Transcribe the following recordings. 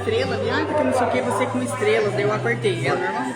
estrela ali, porque não sei o que, você com estrelas, daí eu apertei, é normal?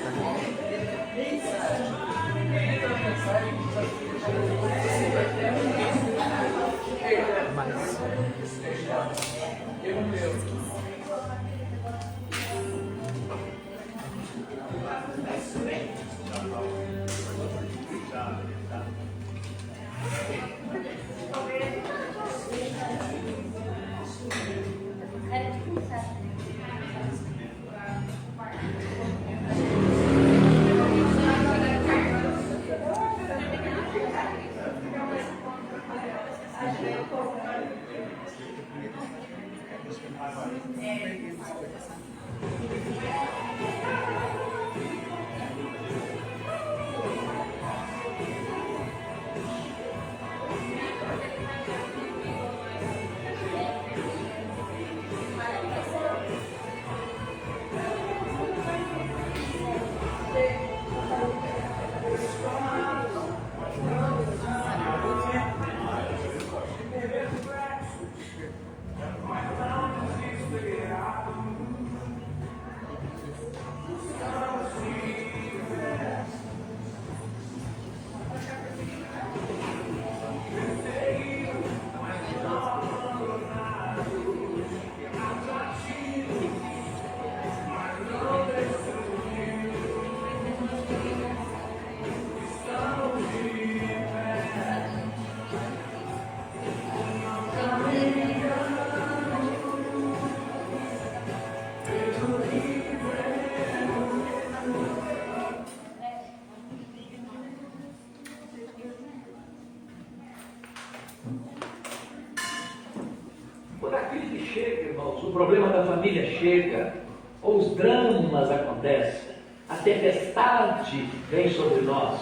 Quando a crise chega, irmãos, o problema da família chega, ou os dramas acontecem, a tempestade vem sobre nós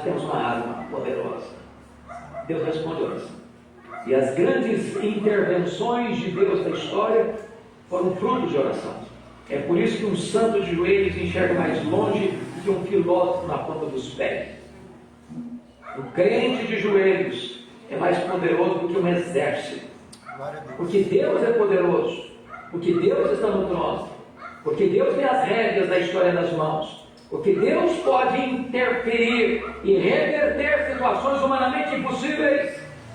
temos uma arma poderosa. Deus responde a oração. E as grandes intervenções de Deus na história foram frutos de oração. É por isso que um santo de joelhos enxerga mais longe que um filósofo na ponta dos pés. O crente de joelhos é mais poderoso do que um exército. Porque Deus é poderoso, porque Deus está no trono, porque Deus tem as rédeas da história nas mãos, porque Deus pode interferir e reverter situações humanamente impossíveis.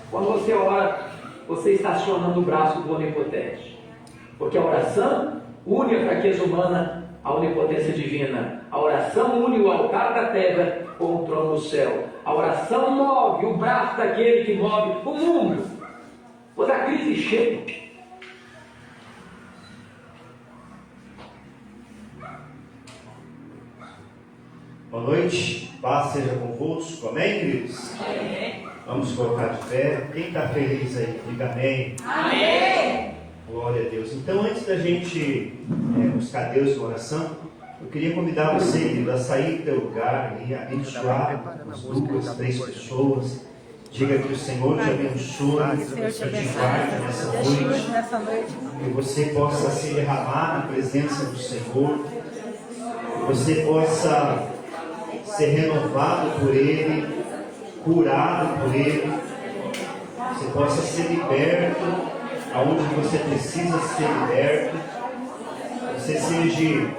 Quando você ora, você está acionando o braço do Onipotente, porque a oração une a fraqueza humana à onipotência divina. A oração une o altar da terra com o trono do céu. A oração move o braço daquele que move o mundo. Quando a crise chega, boa noite, paz seja convosco, amém, queridos? Amém. Vamos colocar de pé. Quem está feliz aí, diga amém. Amém. Glória a Deus. Então, antes da gente buscar Deus em oração, eu queria convidar você, querido, a sair do teu lugar e abençoar as 2, 3 pessoas. Diga que o Senhor te abençoe, que te guarde nessa noite, que você possa se derramar na presença do Senhor, que você possa ser renovado por Ele, curado por Ele, que você possa ser liberto aonde você precisa ser liberto, que você seja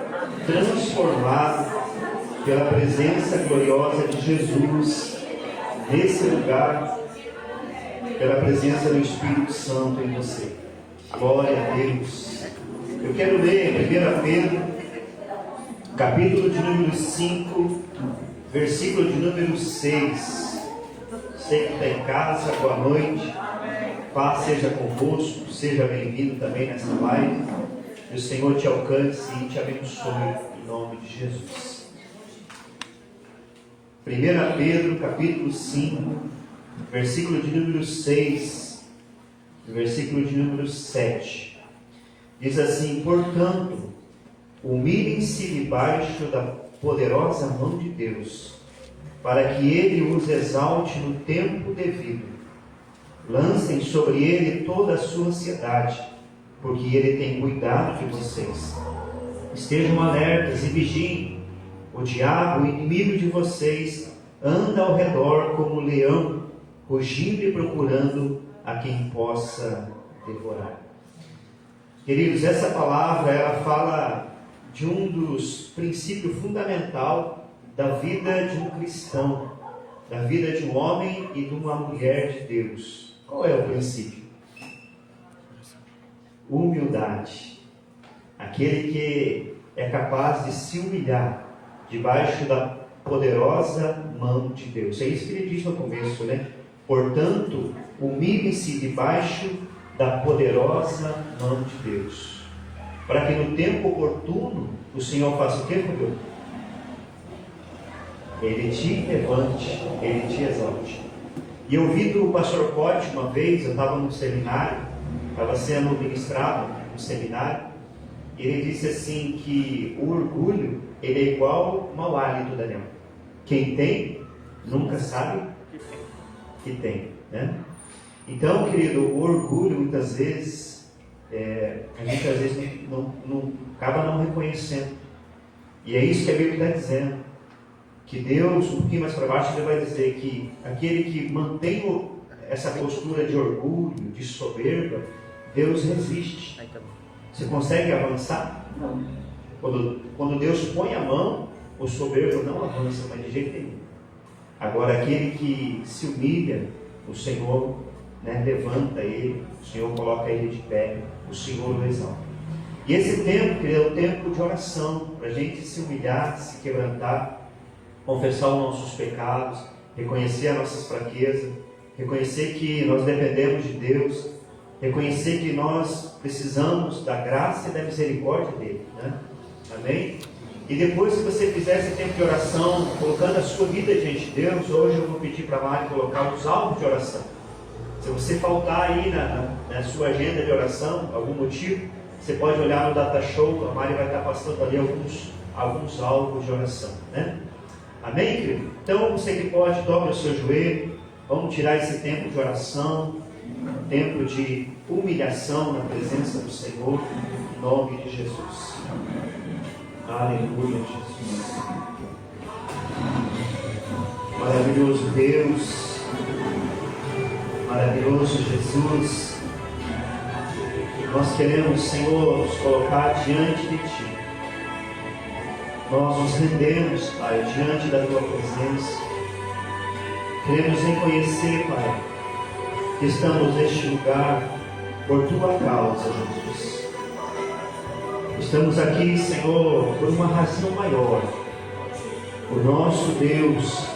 transformado pela presença gloriosa de Jesus nesse lugar, pela presença do Espírito Santo em você. Glória a Deus. Eu quero ler 1 Pedro, capítulo de número 5, versículo de número 6. Você que está em casa, boa noite. Paz seja convosco, seja bem-vindo também nessa live. Que o Senhor te alcance e te abençoe em nome de Jesus. 1 Pedro, capítulo 5, versículo de número 6, versículo de número 7. Diz assim: portanto, humilhem-se debaixo da poderosa mão de Deus, para que Ele os exalte no tempo devido. Lancem sobre Ele toda a sua ansiedade, porque Ele tem cuidado de vocês. Estejam alertas e vigiem. O diabo, o inimigo de vocês, anda ao redor como um leão, rugindo e procurando a quem possa devorar. Queridos, essa palavra, ela fala de um dos princípios fundamentais da vida de um cristão, da vida de um homem e de uma mulher de Deus. Qual é o princípio? Humildade. Aquele que é capaz de se humilhar debaixo da poderosa mão de Deus. É isso que ele diz no começo, né? Portanto, humilhe-se debaixo da poderosa mão de Deus, para que no tempo oportuno o Senhor faça o que, meu? Ele te levante, Ele te exalte. E eu ouvi do pastor Cote uma vez, eu estava num seminário, estava sendo ministrado no seminário, e ele disse assim que o orgulho, ele é igual mau hálito, Daniel. Quem tem, nunca sabe que tem, né? Então, querido, o orgulho muitas vezes, a gente às vezes acaba não reconhecendo. E é isso que a Bíblia está dizendo. Que Deus, um pouquinho mais para baixo, ele vai dizer que aquele que mantém essa postura de orgulho, de soberba, Deus resiste. Você consegue avançar? Não. Quando Deus põe a mão, o soberbo não avança, mas de jeito nenhum. Agora, aquele que se humilha, o Senhor, né, levanta ele, o Senhor coloca ele de pé, o Senhor o exalta. E esse tempo, querido, é o tempo de oração, para a gente se humilhar, se quebrantar, confessar os nossos pecados, reconhecer as nossas fraquezas, reconhecer que nós dependemos de Deus, reconhecer que nós precisamos da graça e da misericórdia dele, né? Amém? E depois, se você fizer esse tempo de oração, colocando a sua vida diante de Deus, hoje eu vou pedir para a Mari colocar os alvos de oração. Se você faltar aí na sua agenda de oração, algum motivo, você pode olhar no Data Show, a Mari vai estar passando ali alguns alvos de oração, né? Amém, querido? Então, você que pode, dobre o seu joelho, vamos tirar esse tempo de oração, um tempo de humilhação na presença do Senhor, em nome de Jesus. Aleluia, Jesus. Maravilhoso Deus, maravilhoso Jesus, nós queremos, Senhor, nos colocar diante de Ti. Nós nos rendemos, Pai, diante da Tua presença. Queremos reconhecer, Pai, que estamos neste lugar por Tua causa, Jesus. Estamos aqui, Senhor, por uma razão maior. O nosso Deus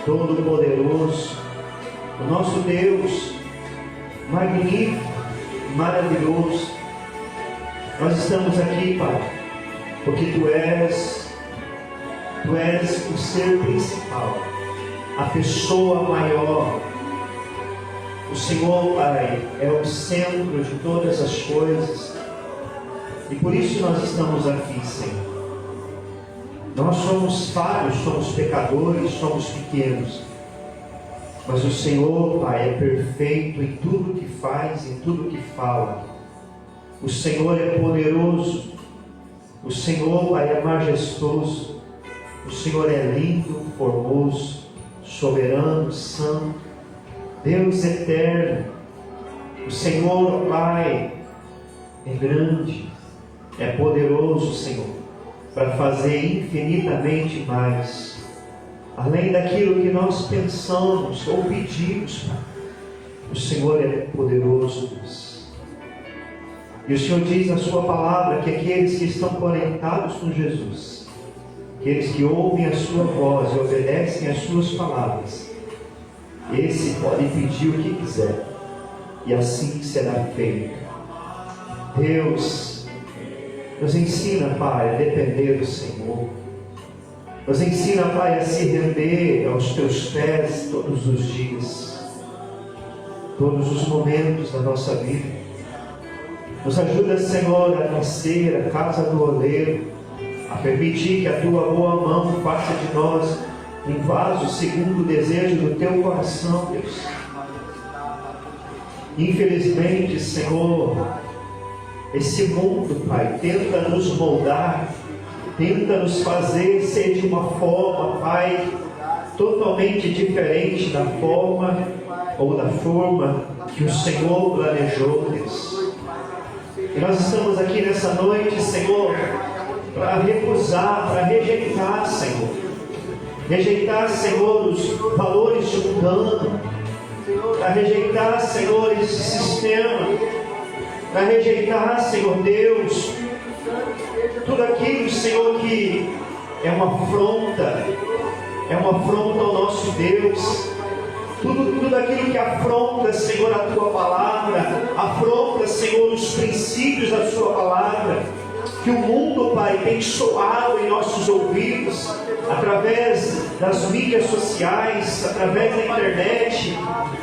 Todo-Poderoso, o nosso Deus magnífico, maravilhoso. Nós estamos aqui, Pai, porque Tu és o ser principal, a pessoa maior. O Senhor, Pai, é o centro de todas as coisas. E por isso nós estamos aqui, Senhor. Nós somos falhos, somos pecadores, somos pequenos. Mas o Senhor, Pai, é perfeito em tudo que faz, em tudo que fala. O Senhor é poderoso. O Senhor, Pai, é majestoso. O Senhor é lindo, formoso, soberano, santo. Deus eterno. O Senhor, Pai, é grande, é poderoso, Senhor, para fazer infinitamente mais, além daquilo que nós pensamos ou pedimos, Pai. O Senhor é poderoso, Deus. E o Senhor diz na sua palavra que aqueles que estão conectados com Jesus, aqueles que ouvem a sua voz e obedecem às suas palavras, esse pode pedir o que quiser, e assim será feito. Deus, nos ensina, Pai, a depender do Senhor. Nos ensina, Pai, a se render aos Teus pés todos os dias, todos os momentos da nossa vida. Nos ajuda, Senhor, a nascer a casa do oleiro, a permitir que a Tua boa mão faça de nós um vaso segundo o desejo do Teu coração, Deus. Infelizmente, Senhor, esse mundo, Pai, tenta nos moldar, tenta nos fazer ser de uma forma, Pai, totalmente diferente da forma ou da forma que o Senhor planejou, Deus. E nós estamos aqui nessa noite, Senhor, para recusar, para rejeitar, Senhor. Rejeitar, Senhor, os valores de mundano. Para rejeitar, Senhor, esse sistema. Para rejeitar, Senhor Deus, tudo aquilo, Senhor, que é uma afronta ao nosso Deus. Tudo aquilo que afronta, Senhor, a Tua Palavra, afronta, Senhor, os princípios da Sua Palavra, que o mundo, Pai, tem soado em nossos ouvidos, através das mídias sociais, através da internet,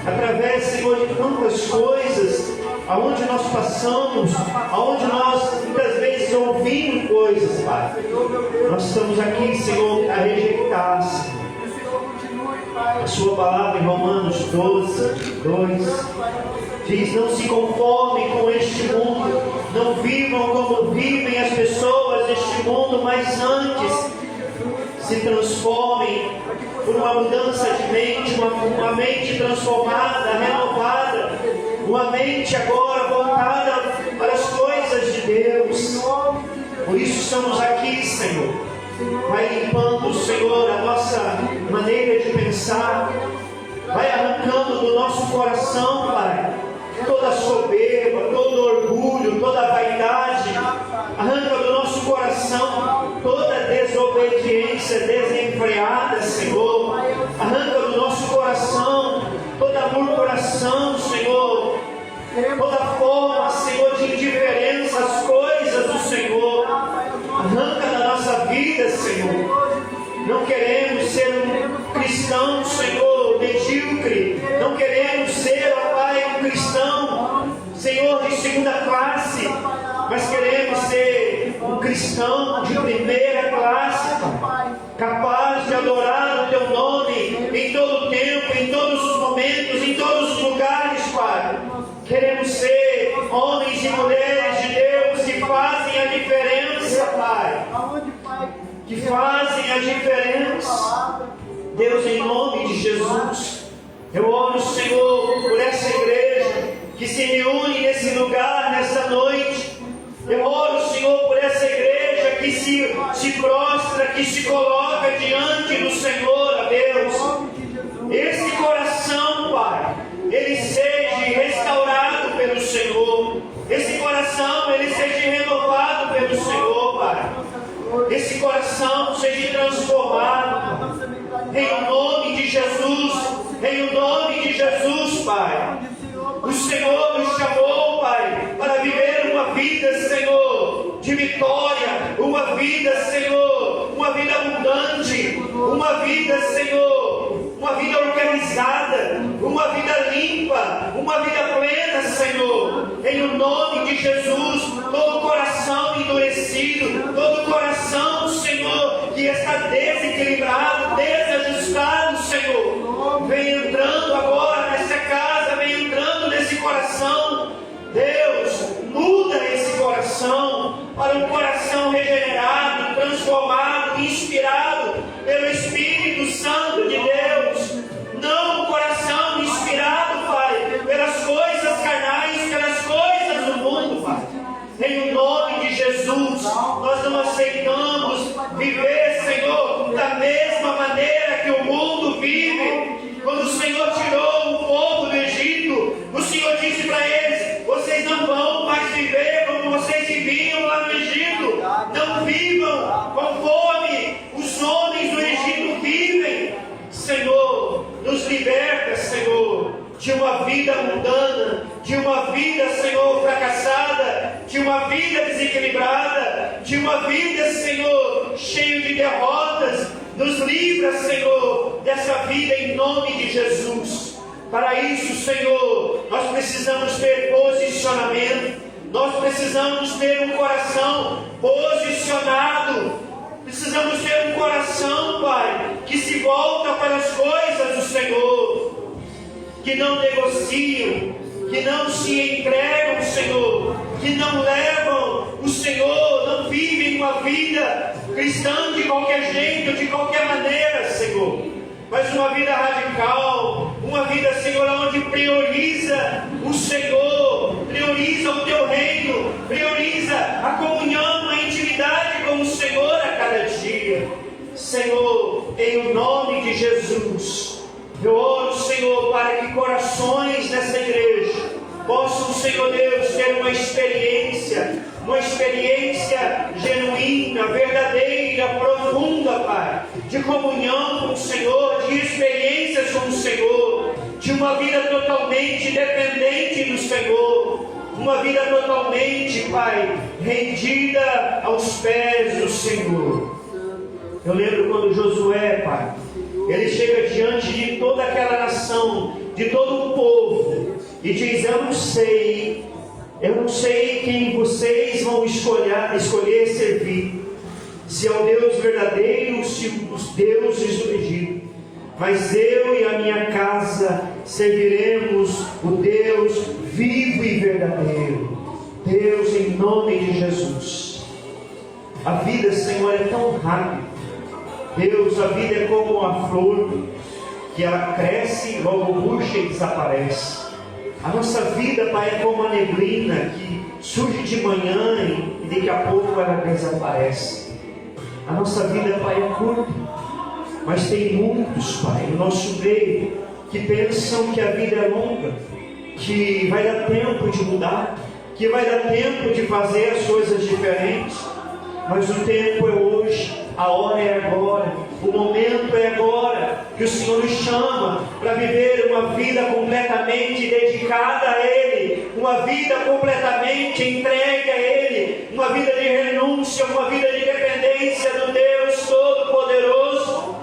através, Senhor, de tantas coisas, aonde nós passamos, aonde nós, muitas vezes, ouvimos coisas, Pai. Nós estamos aqui, Senhor, a rejeitar, Senhor. A Sua palavra em Romanos 12, 2 diz: não se conformem com este mundo, não vivam como vivem as pessoas deste mundo, mas antes se transformem por uma mudança de mente, uma mente transformada, renovada, uma mente agora voltada para as coisas de Deus. Por isso estamos aqui, Senhor. Vai limpando, Senhor, a nossa maneira de pensar. Vai arrancando do nosso coração, Pai, toda soberba, todo orgulho, toda vaidade. Arranca do nosso coração toda desobediência desenfreada, Senhor. Arranca do nosso coração toda murmuração, Senhor. Toda forma, Senhor, de indiferença às coisas do Senhor. Arranca da nossa vida, Senhor. Não queremos ser um cristão, Senhor, medíocre. Não queremos ser, ó Pai, um cristão, Senhor, de segunda classe. Mas queremos ser um cristão de primeira classe, Pai. Capaz de adorar o Teu nome em todo o tempo, em todos os momentos, em todos os lugares, Pai. Queremos ser homens e mulheres de Deus que fazem a diferença, Pai. Que fazem a diferença. Deus, em nome de Jesus, eu oro, Senhor, por essa igreja que se reúne nesse lugar, nessa noite. Eu oro, Senhor, por essa igreja que se prostra, que se coloca diante do Senhor, ó Deus. Esse coração, Pai, ele seja restaurado pelo Senhor. Esse coração, ele seja renovado pelo Senhor, Pai. Esse coração seja transformado. Em nome de Jesus. Em nome de Jesus, Pai. O Senhor nos chamou, Pai, para viver uma vida, Senhor, de vitória. Uma vida, Senhor, uma vida abundante. Uma vida, Senhor, uma vida organizada, uma vida limpa, uma vida plena, Senhor. Em o nome de Jesus, todo coração endurecido, todo coração, Senhor, que está desequilibrado, desajustado, Senhor, vem entrando agora nessa casa, vem entrando nesse coração. Deus, muda esse coração para um coração regenerado, transformado, inspirado pelo Espírito Santo de Deus. Não um coração inspirado, Pai, pelas coisas carnais, pelas coisas do mundo, Pai. Em nome de Jesus, nós não aceitamos viver, Senhor, da mesma maneira que o mundo vive. Quando o Senhor tirou o povo do Egito, o Senhor disse para eles: vocês não vão mais viver como vocês viviam lá no Egito. Não vivam conforme os homens do Egito vivem. Senhor, nos liberta, Senhor, de uma vida mundana, de uma vida, Senhor, fracassada, de uma vida desequilibrada, de uma vida, Senhor, cheia de derrotas. Nos livra, Senhor, dessa vida em nome de Jesus. Para isso, Senhor, nós precisamos ter posicionamento, nós precisamos ter um coração posicionado, precisamos ter um coração, Pai, que se volta para as coisas do Senhor, que não negociam, que não se entregam, Senhor, que não levam o Senhor, não vivem uma vida cristã de qualquer jeito, de qualquer maneira, Senhor, mas uma vida radical, uma vida, Senhor, onde prioriza o Senhor, prioriza o Teu reino, prioriza a comunhão, a intimidade com o Senhor a cada dia. Senhor, em o nome de Jesus, eu oro, Senhor, para que corações nessa igreja possam, Senhor Deus, ter uma experiência genuína, verdadeira, profunda, Pai, de comunhão com o Senhor, de experiências com o Senhor, de uma vida totalmente dependente do Senhor, uma vida totalmente, Pai, rendida aos pés do Senhor. Eu lembro quando Josué, Pai, ele chega diante de toda aquela nação, de todo o povo, e diz: eu não sei quem vocês vão escolher servir, se é o Deus verdadeiro ou se os deuses do Egito, mas eu e a minha casa serviremos o Deus vivo e verdadeiro. Deus, em nome de Jesus. A vida, Senhor, é tão rápida. Deus, a vida é como uma flor, que ela cresce, logo murcha e desaparece. A nossa vida, Pai, é como uma neblina que surge de manhã e daqui a pouco ela desaparece. A nossa vida, Pai, é curta, mas tem muitos, Pai, no nosso meio, que pensam que a vida é longa, que vai dar tempo de mudar, que vai dar tempo de fazer as coisas diferentes. Mas o tempo é hoje, a hora é agora, o momento é agora, que o Senhor nos chama para viver uma vida completamente dedicada a Ele, uma vida completamente entregue a Ele, uma vida de renúncia, uma vida de dependência do Deus Todo-Poderoso,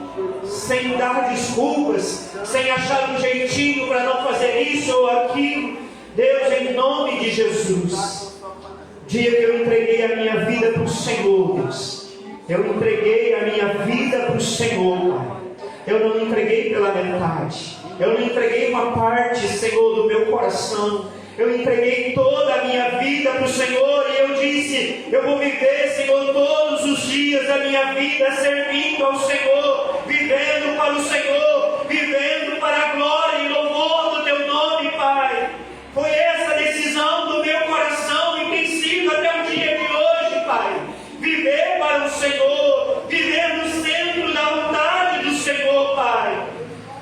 sem dar desculpas, sem achar um jeitinho para não fazer isso ou aquilo. Deus, em nome de Jesus, dia que eu entreguei a minha vida para o Senhor, Deus, eu entreguei a minha vida para o Senhor, Pai. Eu não entreguei pela metade, eu não entreguei uma parte, Senhor, do meu coração. Eu entreguei toda a minha vida para o Senhor e eu disse: eu vou viver, Senhor, todos os dias da minha vida servindo ao Senhor, vivendo para o Senhor, vivendo para a glória e louvor do Teu nome, Pai. Foi essa a decisão do meu coração e tem sido até o dia de hoje, Pai. Viver para o Senhor, viver no centro da vontade do Senhor, Pai.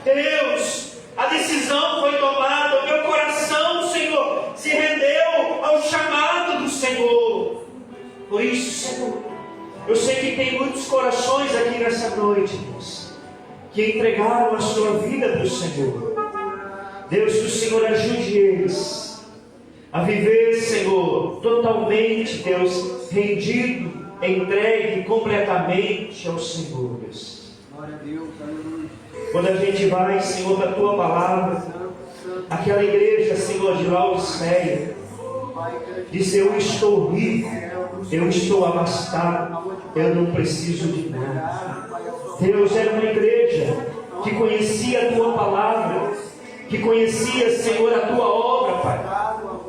Deus, a decisão foi tomada, o meu coração, Senhor, se rendeu ao chamado do Senhor. Por isso, Senhor, eu sei que tem muitos corações aqui nessa noite, Deus, que entregaram a sua vida para o Senhor. Deus, que o Senhor ajude eles a viver, Senhor, totalmente, Deus, rendido, entregue completamente ao Senhor, Deus. Quando a gente vai, Senhor, da Tua palavra, aquela igreja, Senhor, de Laodiceia, disse: eu estou rico, eu estou abastado, eu não preciso de nada. Deus, era uma igreja que conhecia a Tua palavra, que conhecia, Senhor, a Tua obra, Pai.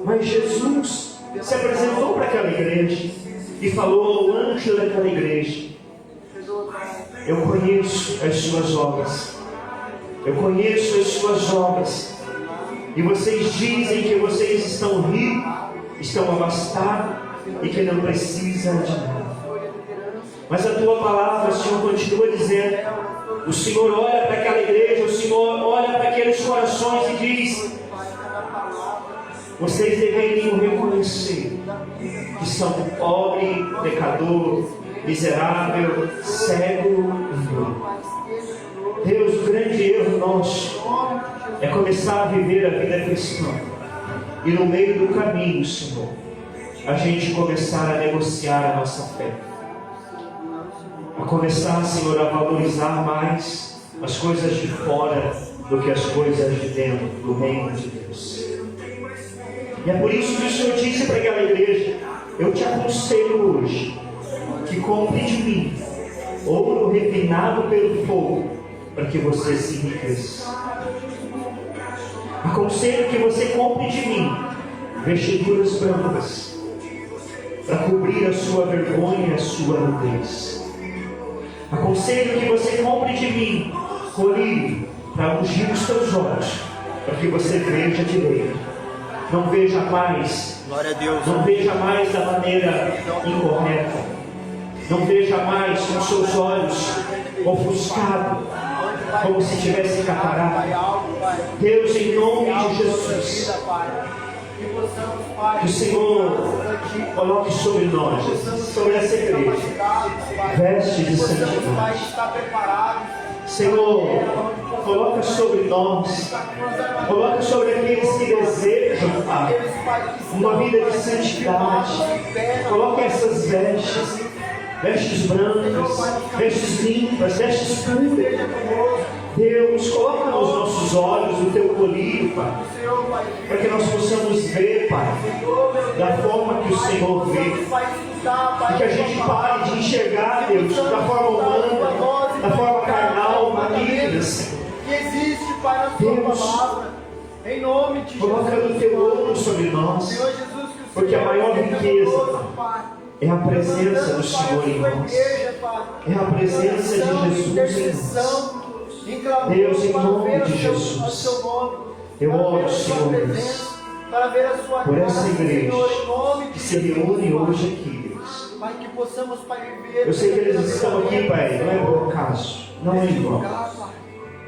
Mas Jesus se apresentou para aquela igreja e falou ao anjo daquela igreja: eu conheço as suas obras, eu conheço as suas obras, e vocês dizem que vocês estão ricos, estão abastados e que não precisam de nada. Mas a Tua palavra, Senhor, continua dizendo: o Senhor olha para aquela igreja, o Senhor olha para aqueles corações e diz: vocês deveriam reconhecer que são pobre, pecador, miserável, cego e nu. Deus, o grande erro nosso é começar a viver a vida cristã e no meio do caminho, Senhor, a gente começar a negociar a nossa fé, a começar, Senhor, a valorizar mais as coisas de fora do que as coisas de dentro do reino de Deus. E é por isso que o Senhor disse para aquela igreja: eu te aconselho hoje que compre de mim ouro refinado pelo fogo, para que você se enriqueça. Aconselho que você compre de mim vestiduras brancas, para cobrir a sua vergonha e a sua nudez. Aconselho que você compre de mim colírio, para ungir os teus olhos, para que você veja direito. Não veja mais Glória a Deus. Não veja mais da maneira incorreta. Não veja mais com seus olhos ofuscados, como se tivesse catarata. Deus, em nome de Jesus, que o Senhor coloque sobre nós, sobre essa igreja, veste de santidade. Senhor, coloca sobre nós, coloca sobre aqueles que desejam, Pai, uma vida de santidade. Coloca essas vestes brancas, vestes limpas, vestes puras. Deus, coloca nos nossos olhos o teu colírio, Pai, para que nós possamos ver, Pai, da forma que o Senhor vê, e que a gente pare de enxergar, Deus, da forma humana, da forma carnal, maligna, Senhor. Que existe, Pai, na sua palavra, em nome de Jesus. Coloca o teu ouro sobre nós, Senhor Jesus, que porque a maior riqueza, Pai, é a presença do Senhor em nós, é a presença de Jesus em nós. Deus, em nome de Jesus, eu oro, Senhor Deus, por essa igreja que se reúne hoje aqui, Deus. Pai, que possamos, Pai, viver. Eu sei que eles estão aqui, Pai, não é por acaso, não é em vão.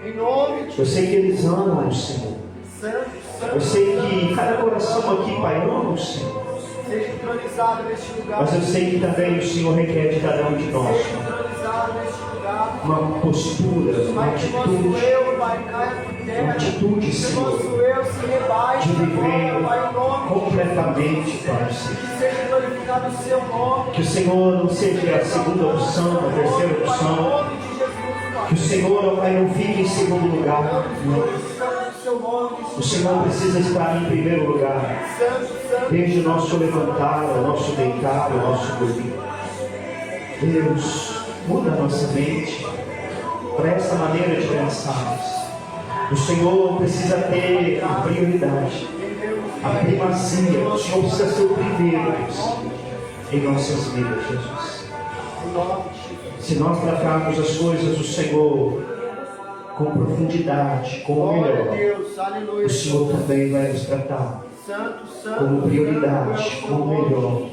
Em nome de Eu sei que eles amam o Senhor. Eu sei que cada coração aqui, Pai, ama o Senhor. Seja entronizado neste lugar. Mas eu sei que também o Senhor requer de cada um de nós Seja entronizado neste lugar. uma postura, uma Pai, que nosso atitude, eu, Pai, caia por terra. uma atitude, Que Senhor, nosso eu se rebaixe de viver agora, Pai, em nome de completamente para o Senhor. Que seja glorificado o seu nome. Que o Senhor não seja a segunda opção, a terceira Pai, em opção. nome de Jesus, Pai. Que o Senhor, ó Pai, não fique em segundo lugar. Não. Glorificamos o seu nome. O Senhor precisa estar em primeiro lugar. Santo, santo. Desde o nosso levantar, o nosso deitar, o nosso dormir. Deus, muda a nossa mente para essa maneira de pensarmos. O Senhor precisa ter a prioridade, a primazia. O Senhor precisa ser o primeiro, Deus, em nossas vidas, Jesus. Em nome de Jesus. Se nós tratarmos as coisas do Senhor com profundidade, com o Glória a melhor, Deus, aleluia. o Senhor também vai nos tratar Santo, santo, como prioridade, santo é o com o seu nome. melhor.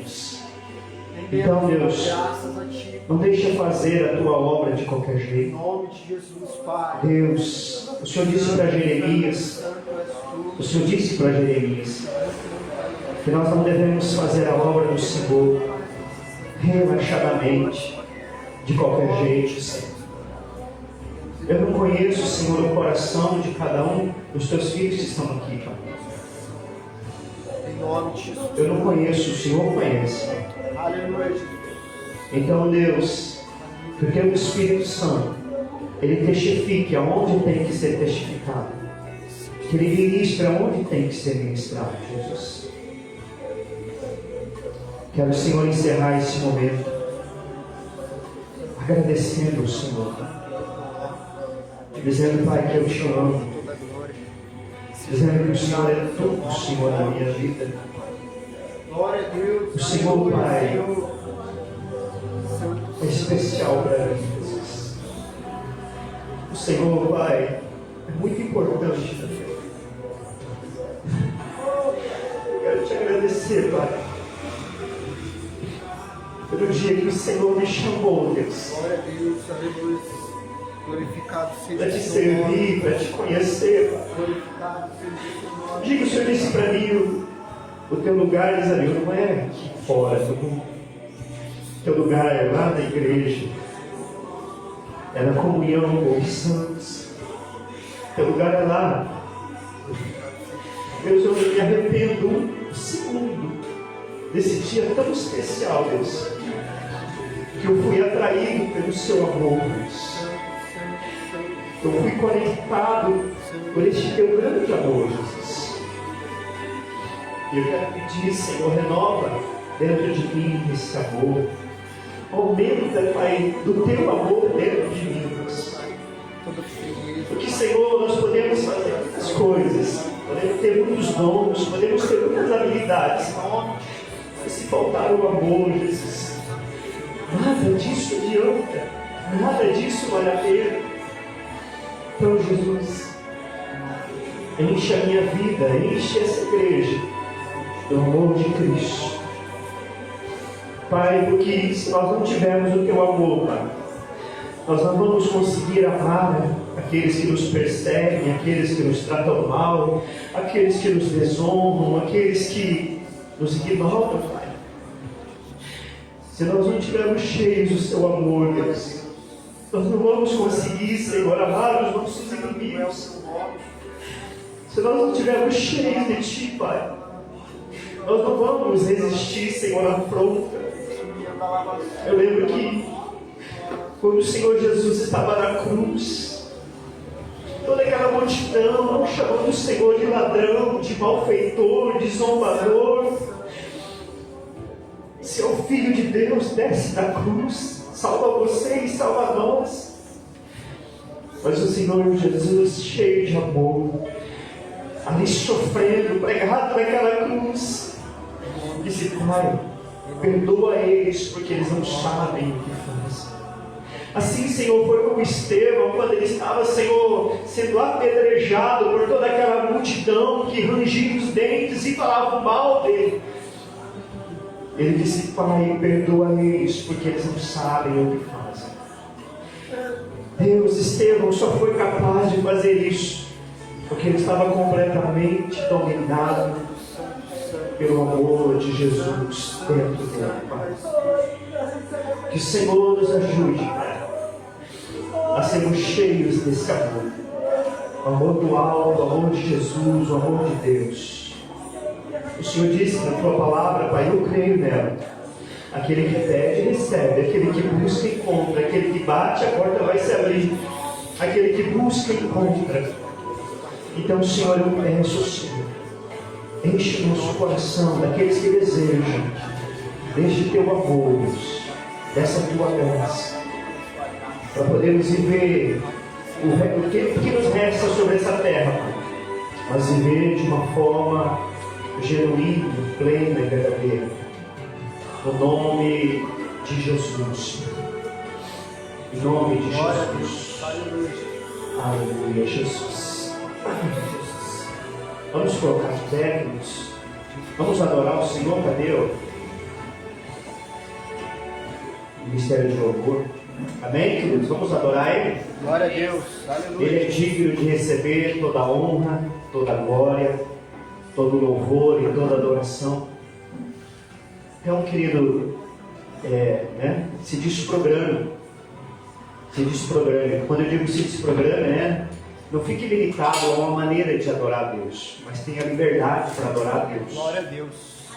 Então, Deus, Graças a Ti. não deixa fazer a tua obra de qualquer Em jeito. nome de Jesus, Pai. Deus, o Senhor disse para Jeremias, Santo és tu. o Senhor disse para Jeremias que nós não devemos fazer a obra do Senhor relaxadamente, de qualquer jeito, Senhor. Eu não conheço, Senhor, o coração de cada um dos teus filhos que estão aqui, Pai. Em nome de Jesus. Eu não conheço, o Senhor conhece. Aleluia, Jesus. Então, Deus, que o teu Espírito Santo, ele testifique aonde tem que ser testificado. Que ele ministre aonde tem que ser ministrado, Jesus. Quero, Senhor, encerrar esse momento agradecendo ao Senhor, dizendo, Pai, que eu te amo, dizendo que o Senhor é tudo, Senhor, na minha vida. Glória a Deus. O Senhor, Aleluia, Pai, Senhor. é especial para mim, Jesus. O Senhor, Pai, é muito importante. Eu quero te agradecer, Pai, pelo dia que o Senhor me chamou, Deus, Glória a Deus. Aleluia. Glorificado seja para te o seu nome. servir, para te conhecer, Pai. Glorificado seja o seu nome. Diga, o Senhor disse para mim, o teu lugar, Isabel, não é aqui fora do mundo. O teu lugar é lá na igreja. É na comunhão com os santos. O teu lugar é lá. Deus, eu me arrependo um segundo desse dia tão especial, Deus, que eu fui atraído pelo seu amor, Deus. Eu fui conectado por este teu grande amor, Jesus. E eu quero pedir, Senhor, renova dentro de mim esse amor. Aumenta, Pai, do teu amor dentro de mim, Deus. Porque, Senhor, nós podemos fazer muitas coisas, podemos ter muitos dons, podemos ter muitas habilidades. Mas se faltar o amor, Jesus, nada disso adianta, nada disso vale a pena. Então, Jesus, enche a minha vida, enche essa igreja do amor de Cristo. Pai, porque se nós não tivermos o Teu amor, Pai, nós não vamos conseguir amar aqueles que nos perseguem, aqueles que nos tratam mal, aqueles que nos desonram, aqueles que nos ignoram, Pai. Se nós não estivermos cheios do Seu amor, Deus, nós não vamos conseguir, Senhor, amar os nossos inimigos. Se nós não estivermos cheios de Ti, Pai, nós não vamos resistir, Senhor, à afronta. Eu lembro que quando o Senhor Jesus estava na cruz, toda aquela multidão chamando o Senhor de ladrão, de malfeitor, de zombador. Se é o Filho de Deus, desce da cruz, salva você e salva nós. Mas o Senhor Jesus, cheio de amor, ali sofrendo, pregado naquela cruz, disse: Pai, perdoa eles, porque eles não sabem o que fazem. Assim, Senhor, foi como Estevão, quando ele estava, Senhor, sendo apedrejado por toda aquela multidão que rangia os dentes e falava mal dele. Ele disse: Pai, perdoa eles, porque eles não sabem o que fazem. Deus, Estevão só foi capaz de fazer isso porque ele estava completamente dominado pelo amor de Jesus dentro dele, Pai. Que o Senhor nos ajude, Pai, a sermos cheios desse amor. O amor do alto, o amor de Jesus, o amor de Deus. O Senhor disse na Tua palavra, Pai, eu creio nela. Aquele que pede, recebe. Aquele que busca, encontra. Aquele que bate, a porta vai se abrir. Aquele que busca, encontra. Então, Senhor, eu peço, Senhor, enche o nosso coração daqueles que desejam deste Teu amor, Deus, dessa Tua graça, para podermos viver o que nos resta sobre essa terra, Pai, mas viver de uma forma genuína, plena e verdadeira, no nome de Jesus. Em nome de Jesus. Aleluia, Jesus. Jesus. Vamos colocar de pé, queridos. Vamos adorar o Senhor. Cadê o ministério de louvor? Amém, queridos? Vamos adorar Ele. Glória a Deus. Aleluia. Ele é digno de receber toda a honra, toda a glória, todo o louvor e toda a adoração. Então, querido, se desprograme. Se desprograme. Quando eu digo se desprograme, não fique limitado a uma maneira de adorar a Deus, mas tenha liberdade para adorar a Deus. Glória a Deus.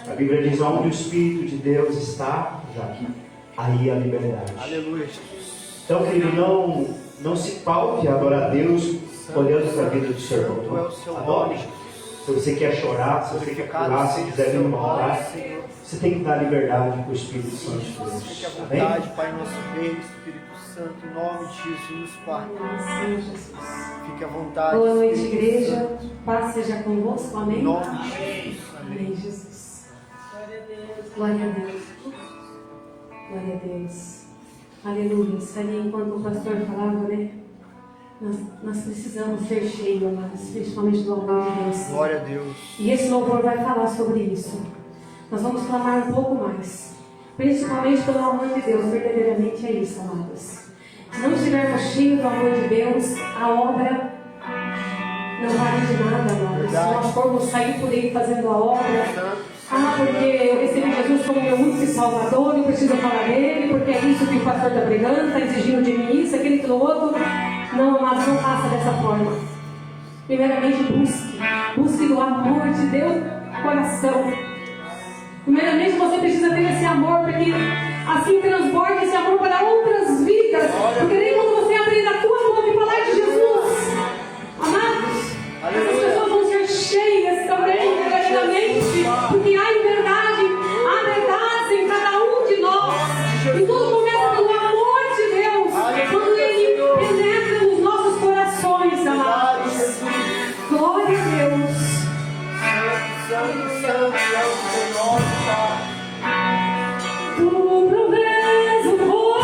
A Bíblia diz: onde o Espírito de Deus está, já aqui, aí a liberdade. Aleluia. Então, querido, não se paute a adorar a Deus olhando para a vida do seu irmão. Santo é o seu Adore. nome. Se você quer chorar, se você quer curar, se quiser vir voltar, você tem que dar liberdade para o Espírito Santo de Deus. Fique à Amém? vontade, Pai nosso Rei, Espírito Santo, em nome de Jesus, Pai. Fique à vontade. Boa noite, Espírito igreja. Santo. Paz seja convosco. Amém? Em nome de Jesus. Amém, Jesus. Glória a Deus. Glória a Deus. Aleluia. Ali, enquanto o pastor falava, né? Nós precisamos ser cheios, amados, principalmente do amor de Deus. Glória a Deus. E esse louvor vai falar sobre isso. Nós vamos clamar um pouco mais. Principalmente pelo amor de Deus. Verdadeiramente é isso, amados. Se não estivermos cheios do amor de Deus, a obra não vale de nada, amados. Se nós formos sair por aí fazendo a obra, porque eu recebi Jesus como meu único Salvador, eu preciso falar dele, porque é isso que o pastor está pregando, está exigindo de mim isso, aquele, aquilo outro. Não, amados, não faça dessa forma. Primeiramente, busque do amor de Deus no coração. Primeiramente, você precisa ter esse amor, porque assim transborda esse amor para outras vidas. Porque nem quando você abrir a tua boca e falar de Jesus, amados, essas pessoas vão ser cheias também, verdadeiramente, porque há verdade em cada um de nós. E tudo começa pelo amor de Deus, quando Ele penetra nos nossos corações, amados. Glória a Deus. Santo, santo é o seu nome, Pai. Tu provês o fogo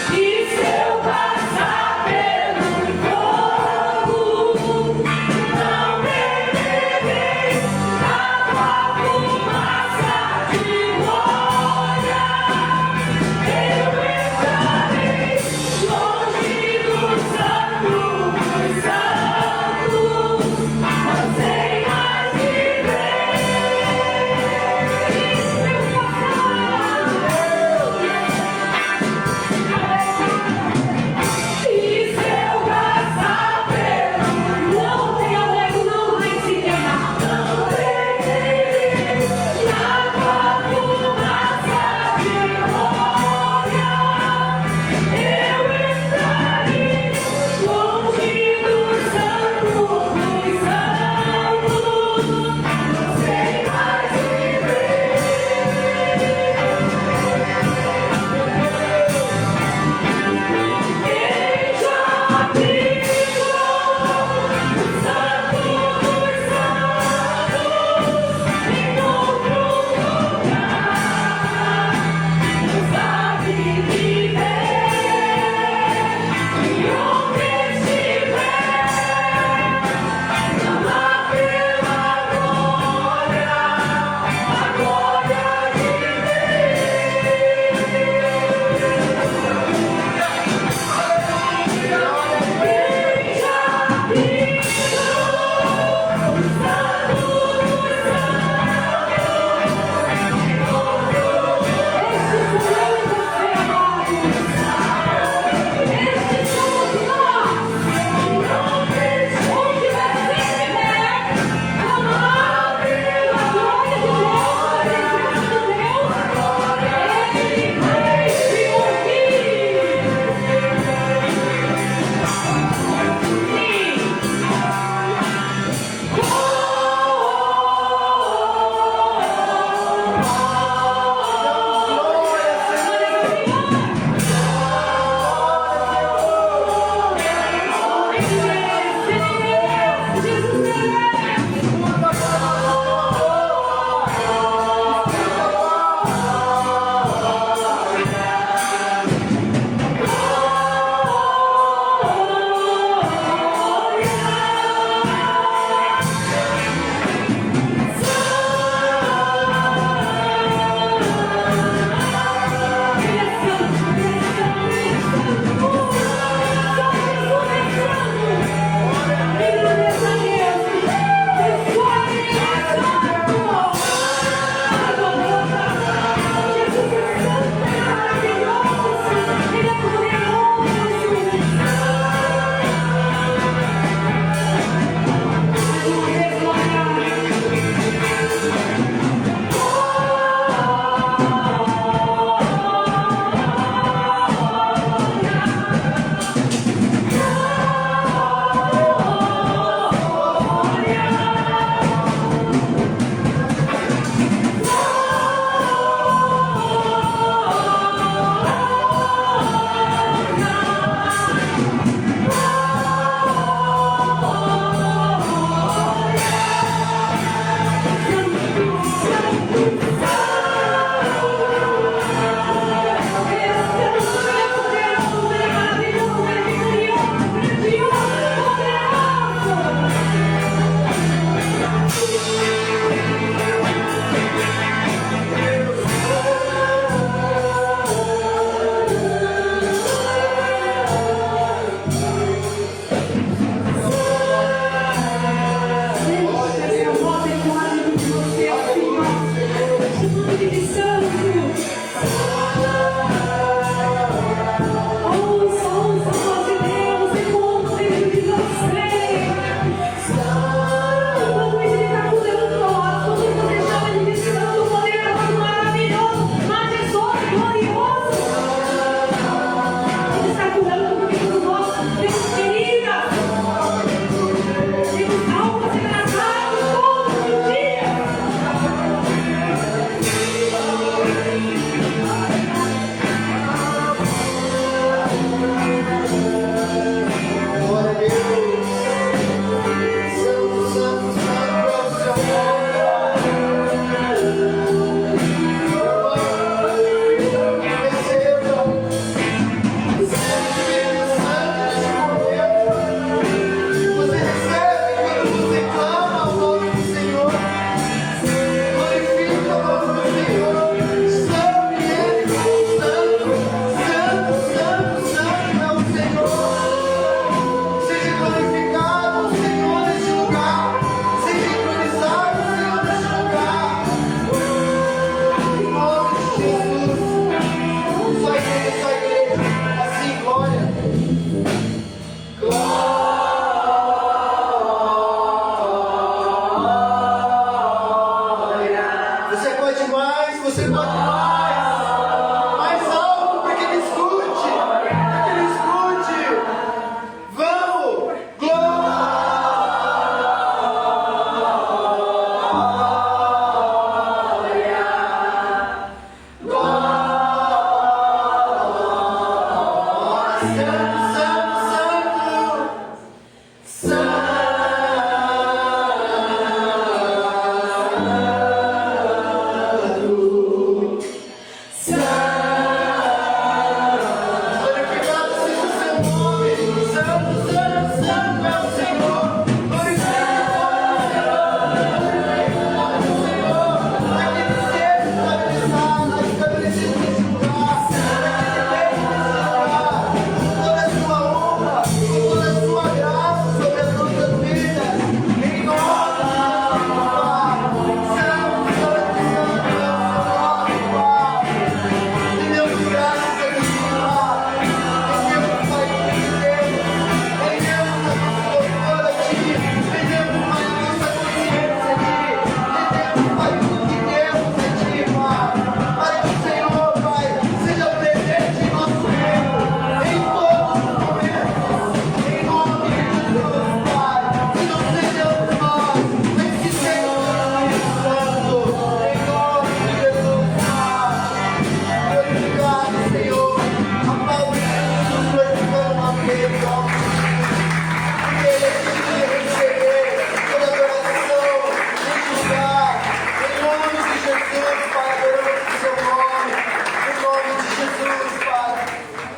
E se eu passar pelo fogo,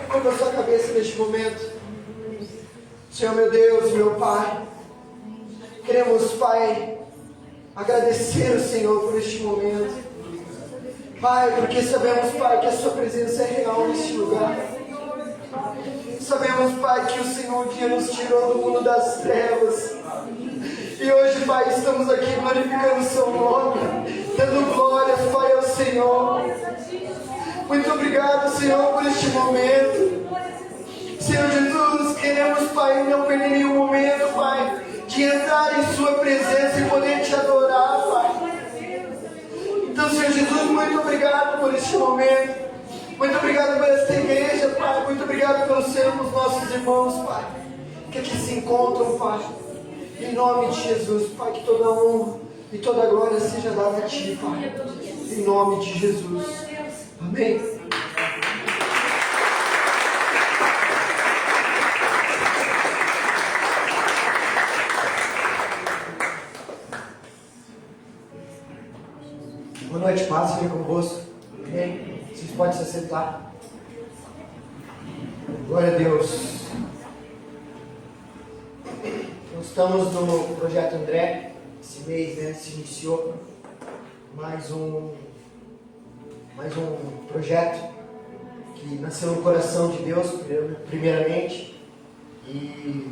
Curva a sua cabeça neste momento. Senhor meu Deus, meu Pai, queremos, Pai, agradecer o Senhor por este momento. Pai, porque sabemos, Pai, que a sua presença é real neste lugar. Sabemos, Pai, que o Senhor um dia nos tirou do mundo das trevas. E hoje, Pai, estamos aqui glorificando o seu nome, dando glórias, Pai, ao Senhor. Muito obrigado, Senhor, por este momento. Senhor Jesus, queremos, Pai, não perder nenhum momento, Pai, de entrar em sua presença e poder te adorar, Pai. Então, Senhor Jesus, muito obrigado por este momento. Muito obrigado por esta igreja, Pai. Muito obrigado pelos nossos irmãos, Pai, que aqui se encontram, Pai. Em nome de Jesus, Pai, que toda honra e toda glória seja dada a Ti, Pai. Em nome de Jesus. Amém. Boa noite, paz, seja convosco. Amém. Vocês podem se assentar. Glória a Deus. Nós estamos no Projeto André. Esse mês, né, se iniciou mais um projeto que nasceu no coração de Deus, primeiramente, e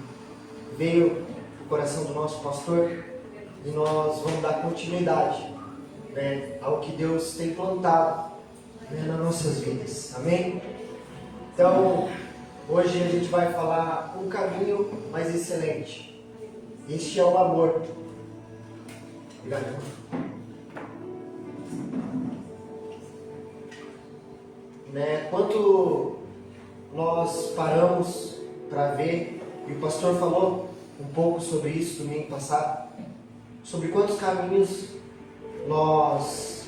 veio no coração do nosso pastor, e nós vamos dar continuidade, né, ao que Deus tem plantado, né, nas nossas vidas. Amém? Então, hoje a gente vai falar um caminho mais excelente. Este é o amor. Obrigado. Né, quanto nós paramos para ver, e o pastor falou um pouco sobre isso domingo passado, sobre quantos caminhos nós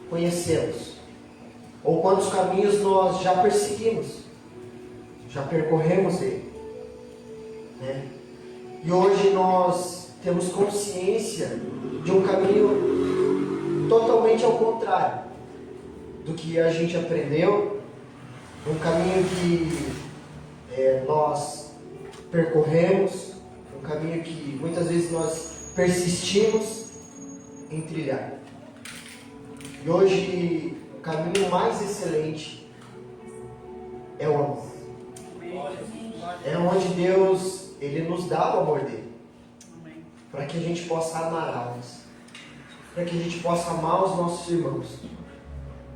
conhecemos, ou quantos caminhos nós já perseguimos, já percorremos ele, né? E hoje nós temos consciência de um caminho totalmente ao contrário do que a gente aprendeu, um caminho que nós percorremos, um caminho que muitas vezes nós persistimos em trilhar. E hoje o caminho mais excelente é o amor. É onde Deus, Ele nos dá o amor dele, para que a gente possa amar almas, para que a gente possa amar os nossos irmãos,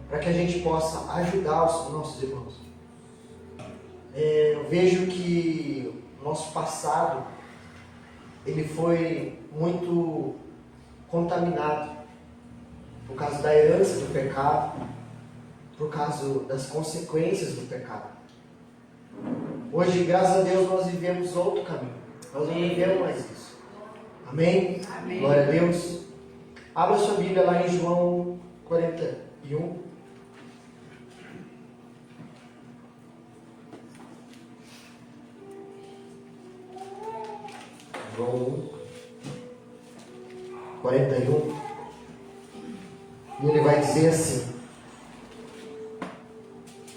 para que a gente possa ajudar os nossos irmãos. Eu vejo que o nosso passado, ele foi muito contaminado por causa da herança do pecado, por causa das consequências do pecado. Hoje, graças a Deus, nós vivemos outro caminho. Nós não vivemos mais isso. Amém? Amém. Glória a Deus. Abra sua Bíblia lá em João 41. João 41, e ele vai dizer assim: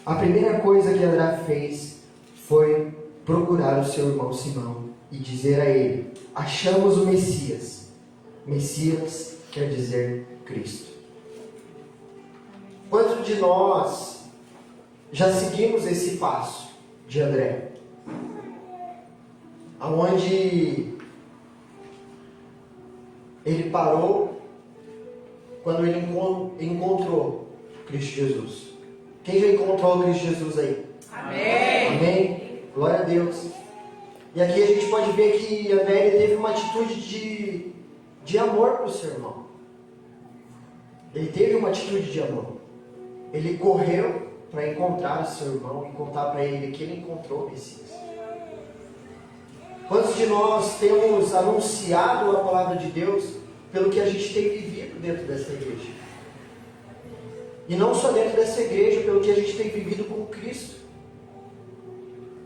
a primeira coisa que André fez foi procurar o seu irmão Simão e dizer a ele: achamos o Messias. Messias quer dizer Cristo. Quantos de nós já seguimos esse passo de André? Aonde ele parou quando ele encontrou Cristo Jesus. Quem já encontrou Cristo Jesus aí? Amém. Amém? Glória a Deus. E aqui a gente pode ver que André teve uma atitude de amor para o seu irmão. Ele teve uma atitude de amor. Ele correu para encontrar o seu irmão e contar para ele que ele encontrou o Messias. Quantos de nós temos anunciado a palavra de Deus pelo que a gente tem vivido dentro dessa igreja? E não só dentro dessa igreja, pelo que a gente tem vivido com Cristo.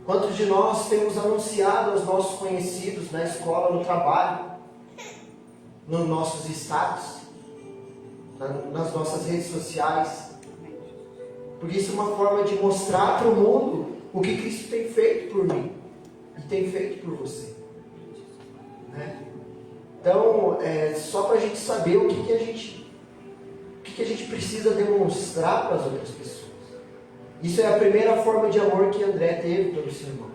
Quantos de nós temos anunciado aos nossos conhecidos na escola, no trabalho, nos nossos status, nas nossas redes sociais? Porque isso é uma forma de mostrar para o mundo o que Cristo tem feito por mim e tem feito por você, né? Então, só para a gente saber o que a gente precisa demonstrar para as outras pessoas. Isso é a primeira forma de amor que André teve pelo seu irmão.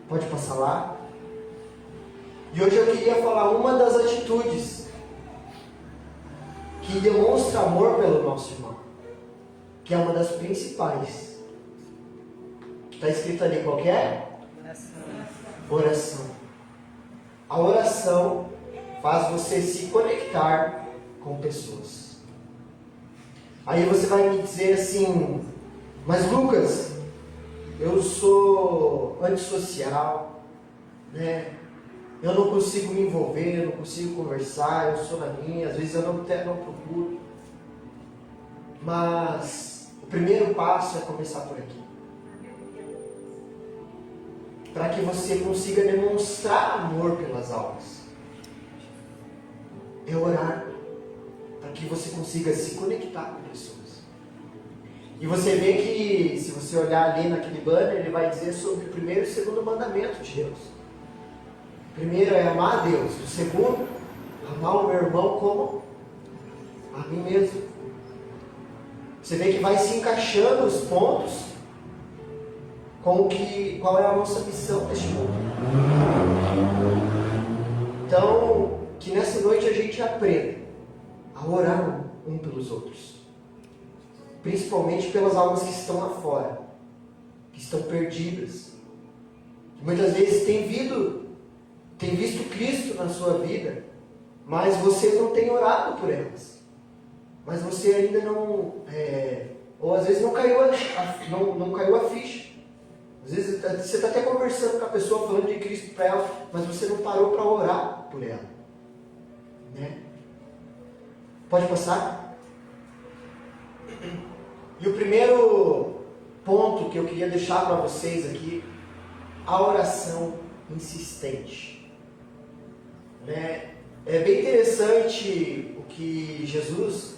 Pode passar lá. E hoje eu queria falar uma das atitudes que demonstra amor pelo nosso irmão, que é uma das principais. Está escrito ali qual que é? Oração. A oração faz você se conectar com pessoas. Aí você vai me dizer assim: mas Lucas, eu sou antissocial, né? Eu não consigo me envolver, eu não consigo conversar, eu sou na minha, às vezes eu até não procuro. Mas o primeiro passo é começar por aqui. Para que você consiga demonstrar amor pelas almas. É orar. Para que você consiga se conectar com pessoas. E você vê que, se você olhar ali naquele banner, ele vai dizer sobre o primeiro e o segundo mandamento de Deus. O primeiro é amar a Deus. O segundo, amar o meu irmão como a mim mesmo. Você vê que vai se encaixando os pontos com qual é a nossa missão neste mundo. Então, que nessa noite a gente aprenda a orar um pelos outros. Principalmente pelas almas que estão lá fora, que estão perdidas. Que muitas vezes tem visto Cristo na sua vida, mas você não tem orado por elas. Mas você ainda não, ou às vezes não caiu a ficha. Às vezes você está até conversando com a pessoa, falando de Cristo para ela, mas você não parou para orar por ela, né? Pode passar? E o primeiro ponto que eu queria deixar para vocês aqui, a oração insistente, né? É bem interessante o que Jesus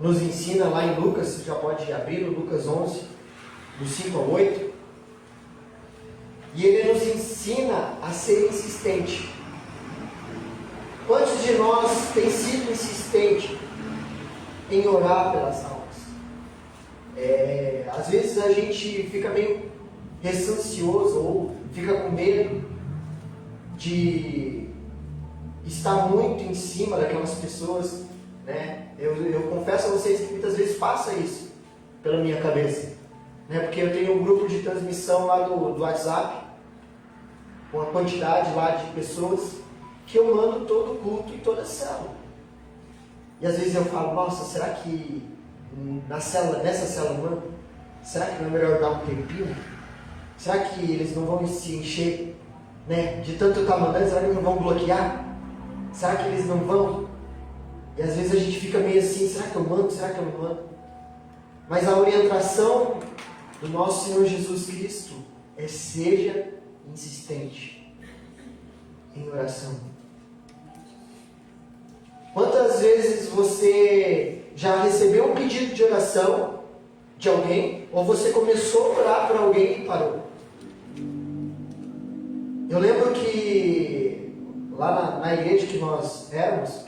nos ensina lá em Lucas. Você já pode abrir no Lucas 11, do 5 ao 8. E ele nos ensina a ser insistente. Quantos de nós tem sido insistente em orar pelas almas? Às vezes a gente fica meio ressarcioso ou fica com medo de estar muito em cima daquelas pessoas, né? Eu confesso a vocês que muitas vezes passa isso pela minha cabeça, né? Porque eu tenho um grupo de transmissão lá do WhatsApp, com a quantidade lá de pessoas, que eu mando todo culto e toda célula. E às vezes eu falo: nossa, será que nessa célula manda? Será que não é melhor dar um tempinho? Será que eles não vão se encher, né, de tanto estar mandando? Será que eles não vão bloquear? Será que eles não vão? E às vezes a gente fica meio assim: será que eu mando? Será que eu não mando? Mas a orientação do nosso Senhor Jesus Cristo é: seja insistente. em oração? Quantas vezes você já recebeu um pedido de oração de alguém, ou você começou a orar por alguém e parou? Eu lembro que lá na igreja que nós éramos,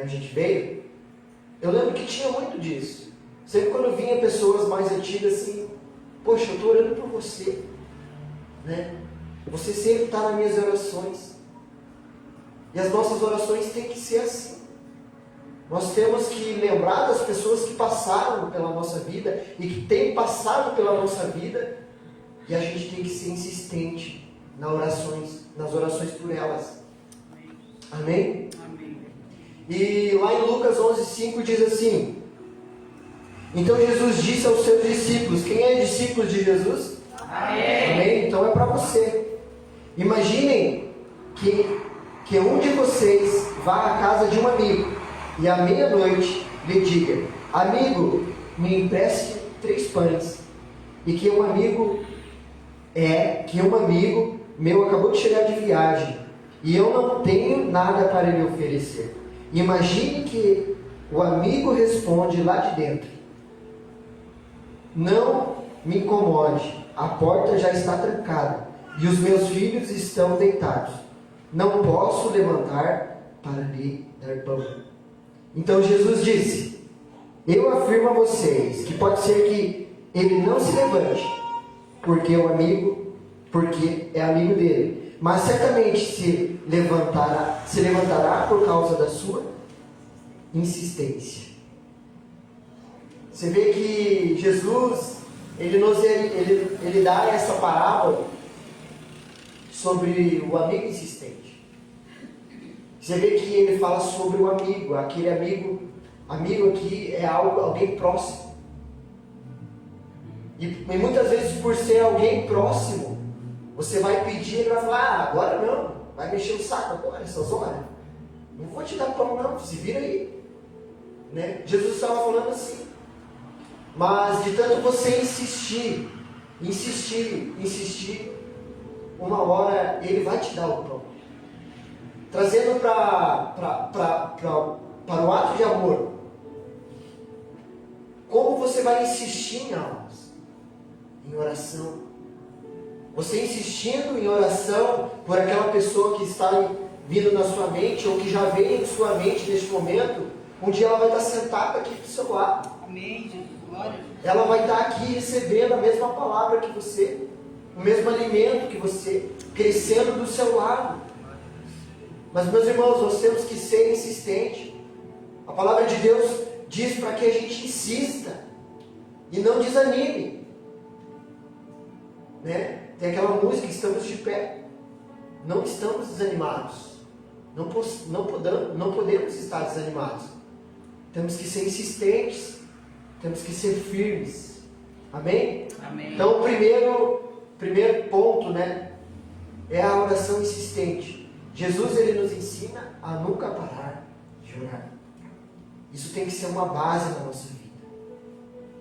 a gente veio, eu lembro que tinha muito disso. Sempre quando vinha pessoas mais antigas assim, poxa, eu estou orando por você, né? Você sempre está nas minhas orações. E as nossas orações têm que ser assim. Nós temos que lembrar das pessoas que passaram pela nossa vida e que têm passado pela nossa vida, e a gente tem que ser insistente nas orações por elas. Amém? Amém. E lá em Lucas 11:5 diz assim: então Jesus disse aos seus discípulos. Quem é discípulo de Jesus? Amém. Amém? Então é para você. Imaginem que um de vocês vá à casa de um amigo e à meia-noite lhe diga: amigo, me empreste 3 pães. E que um amigo meu acabou de chegar de viagem e eu não tenho nada para lhe oferecer. Imagine que o amigo responde lá de dentro: não me incomode, a porta já está trancada e os meus filhos estão deitados. Não posso levantar para lhe dar pão. Então Jesus disse: eu afirmo a vocês que pode ser que ele não se levante, porque é amigo dele, mas certamente se levantará por causa da sua insistência. Você vê que Jesus, ele dá essa parábola sobre o amigo insistente. Você vê que ele fala sobre o amigo, aquele amigo aqui é alguém próximo. E muitas vezes, por ser alguém próximo, você vai pedir e ele vai falar: agora não, vai mexer o saco agora, essas horas. Não vou te dar pão não, se vira aí. Né? Jesus estava falando assim. Mas de tanto você insistir, uma hora ele vai te dar o pão. Trazendo para o ato de amor, como você vai insistir em almas? Em oração. Você insistindo em oração por aquela pessoa que está vindo na sua mente, ou que já veio em sua mente neste momento, um dia ela vai estar sentada aqui do seu lado. Amém, Jesus. Glória. Ela vai estar aqui recebendo a mesma palavra que você, o mesmo alimento que você, crescendo do seu lado. Mas, meus irmãos, nós temos que ser insistentes. A palavra de Deus diz para que a gente insista e não desanime. Né? Tem aquela música: estamos de pé, não estamos desanimados. Não podemos estar desanimados. Temos que ser insistentes, temos que ser firmes. Amém? Amém. Então, o primeiro ponto, né, é a oração insistente. Jesus, ele nos ensina a nunca parar de orar. Isso tem que ser uma base na nossa vida.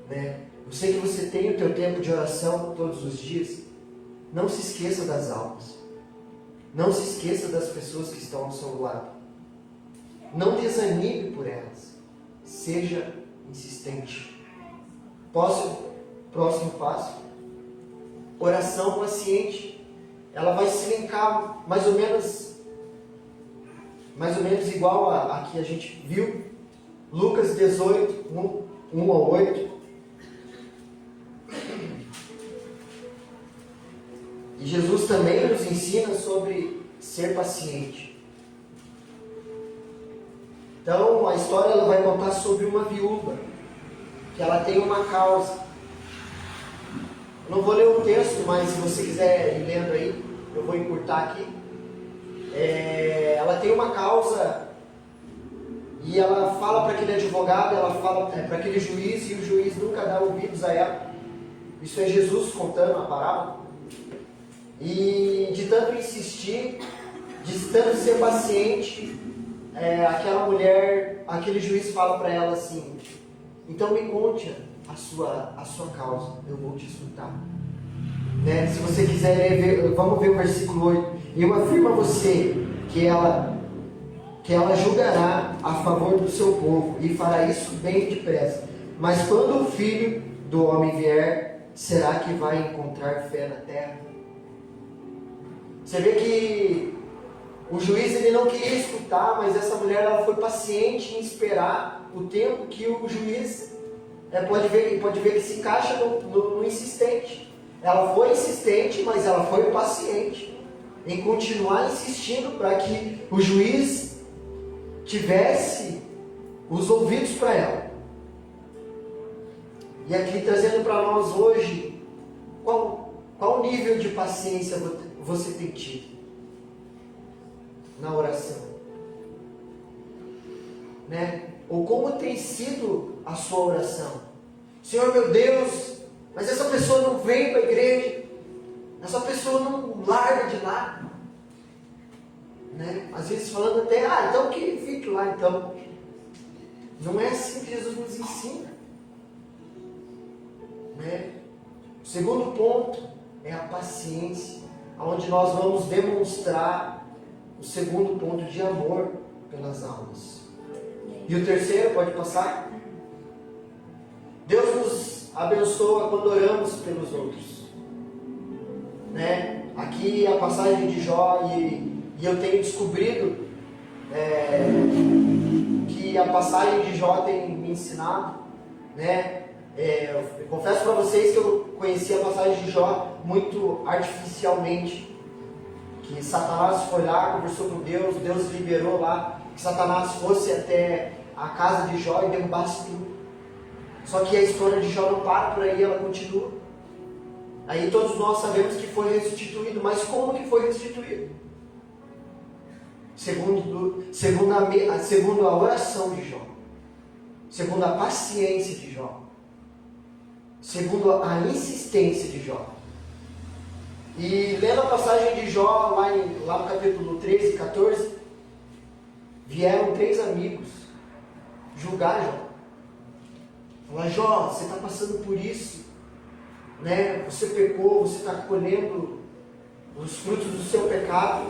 Né? Eu sei que você tem o teu tempo de oração todos os dias. Não se esqueça das almas. Não se esqueça das pessoas que estão ao seu lado. Não desanime por elas. Seja insistente. Próximo passo. Oração paciente. Ela vai se linkar mais ou menos igual a que a gente viu. Lucas 18, 1 ao 8. E Jesus também nos ensina sobre ser paciente. Então, a história ela vai contar sobre uma viúva, que ela tem uma causa. Eu não vou ler o texto, mas se você quiser ir lendo aí, eu vou encurtar aqui. Ela tem uma causa e ela fala para aquele advogado, ela fala para aquele juiz, e o juiz nunca dá ouvidos a ela. Isso é Jesus contando a parábola. E de tanto insistir, de tanto ser paciente, aquela mulher, aquele juiz fala para ela assim: então me conte a sua causa, eu vou te escutar. Né? Se você quiser ler, vamos ver o versículo 8. Eu afirmo a você que ela julgará a favor do seu povo e fará isso bem depressa. Mas quando o Filho do Homem vier, será que vai encontrar fé na terra? Você vê que o juiz ele não queria escutar, mas essa mulher ela foi paciente em esperar o tempo que o juiz pode ver que se encaixa no insistente. Ela foi insistente, mas ela foi paciente em continuar insistindo para que o juiz tivesse os ouvidos para ela. E aqui trazendo para nós hoje, qual nível de paciência você tem tido na oração? Né? Ou como tem sido a sua oração? Senhor meu Deus, mas essa pessoa não vem para a igreja, essa pessoa não larga de lá. Né? Às vezes falando até, então que fique lá então. Não é assim que Jesus nos ensina. Né? O segundo ponto é a paciência, onde nós vamos demonstrar o segundo ponto de amor pelas almas. E o terceiro, pode passar? Deus nos abençoa quando oramos pelos outros. Né? Aqui a passagem de Jó, e eu tenho descobrido que a passagem de Jó tem me ensinado, né? Eu confesso para vocês que eu conheci a passagem de Jó muito artificialmente, que Satanás foi lá, conversou com Deus, Deus liberou lá, que Satanás fosse até a casa de Jó e derrubasse tudo. Só que a história de Jó não para por aí, ela continua. Aí todos nós sabemos que foi restituído, mas como que foi restituído? Segundo a oração de Jó, segundo a paciência de Jó, segundo a insistência de Jó. E lendo a passagem de Jó, lá no capítulo 13 e 14, vieram 3 amigos julgar Jó. Falaram: Jó, você está passando por isso, né? Você pecou, você está colhendo os frutos do seu pecado.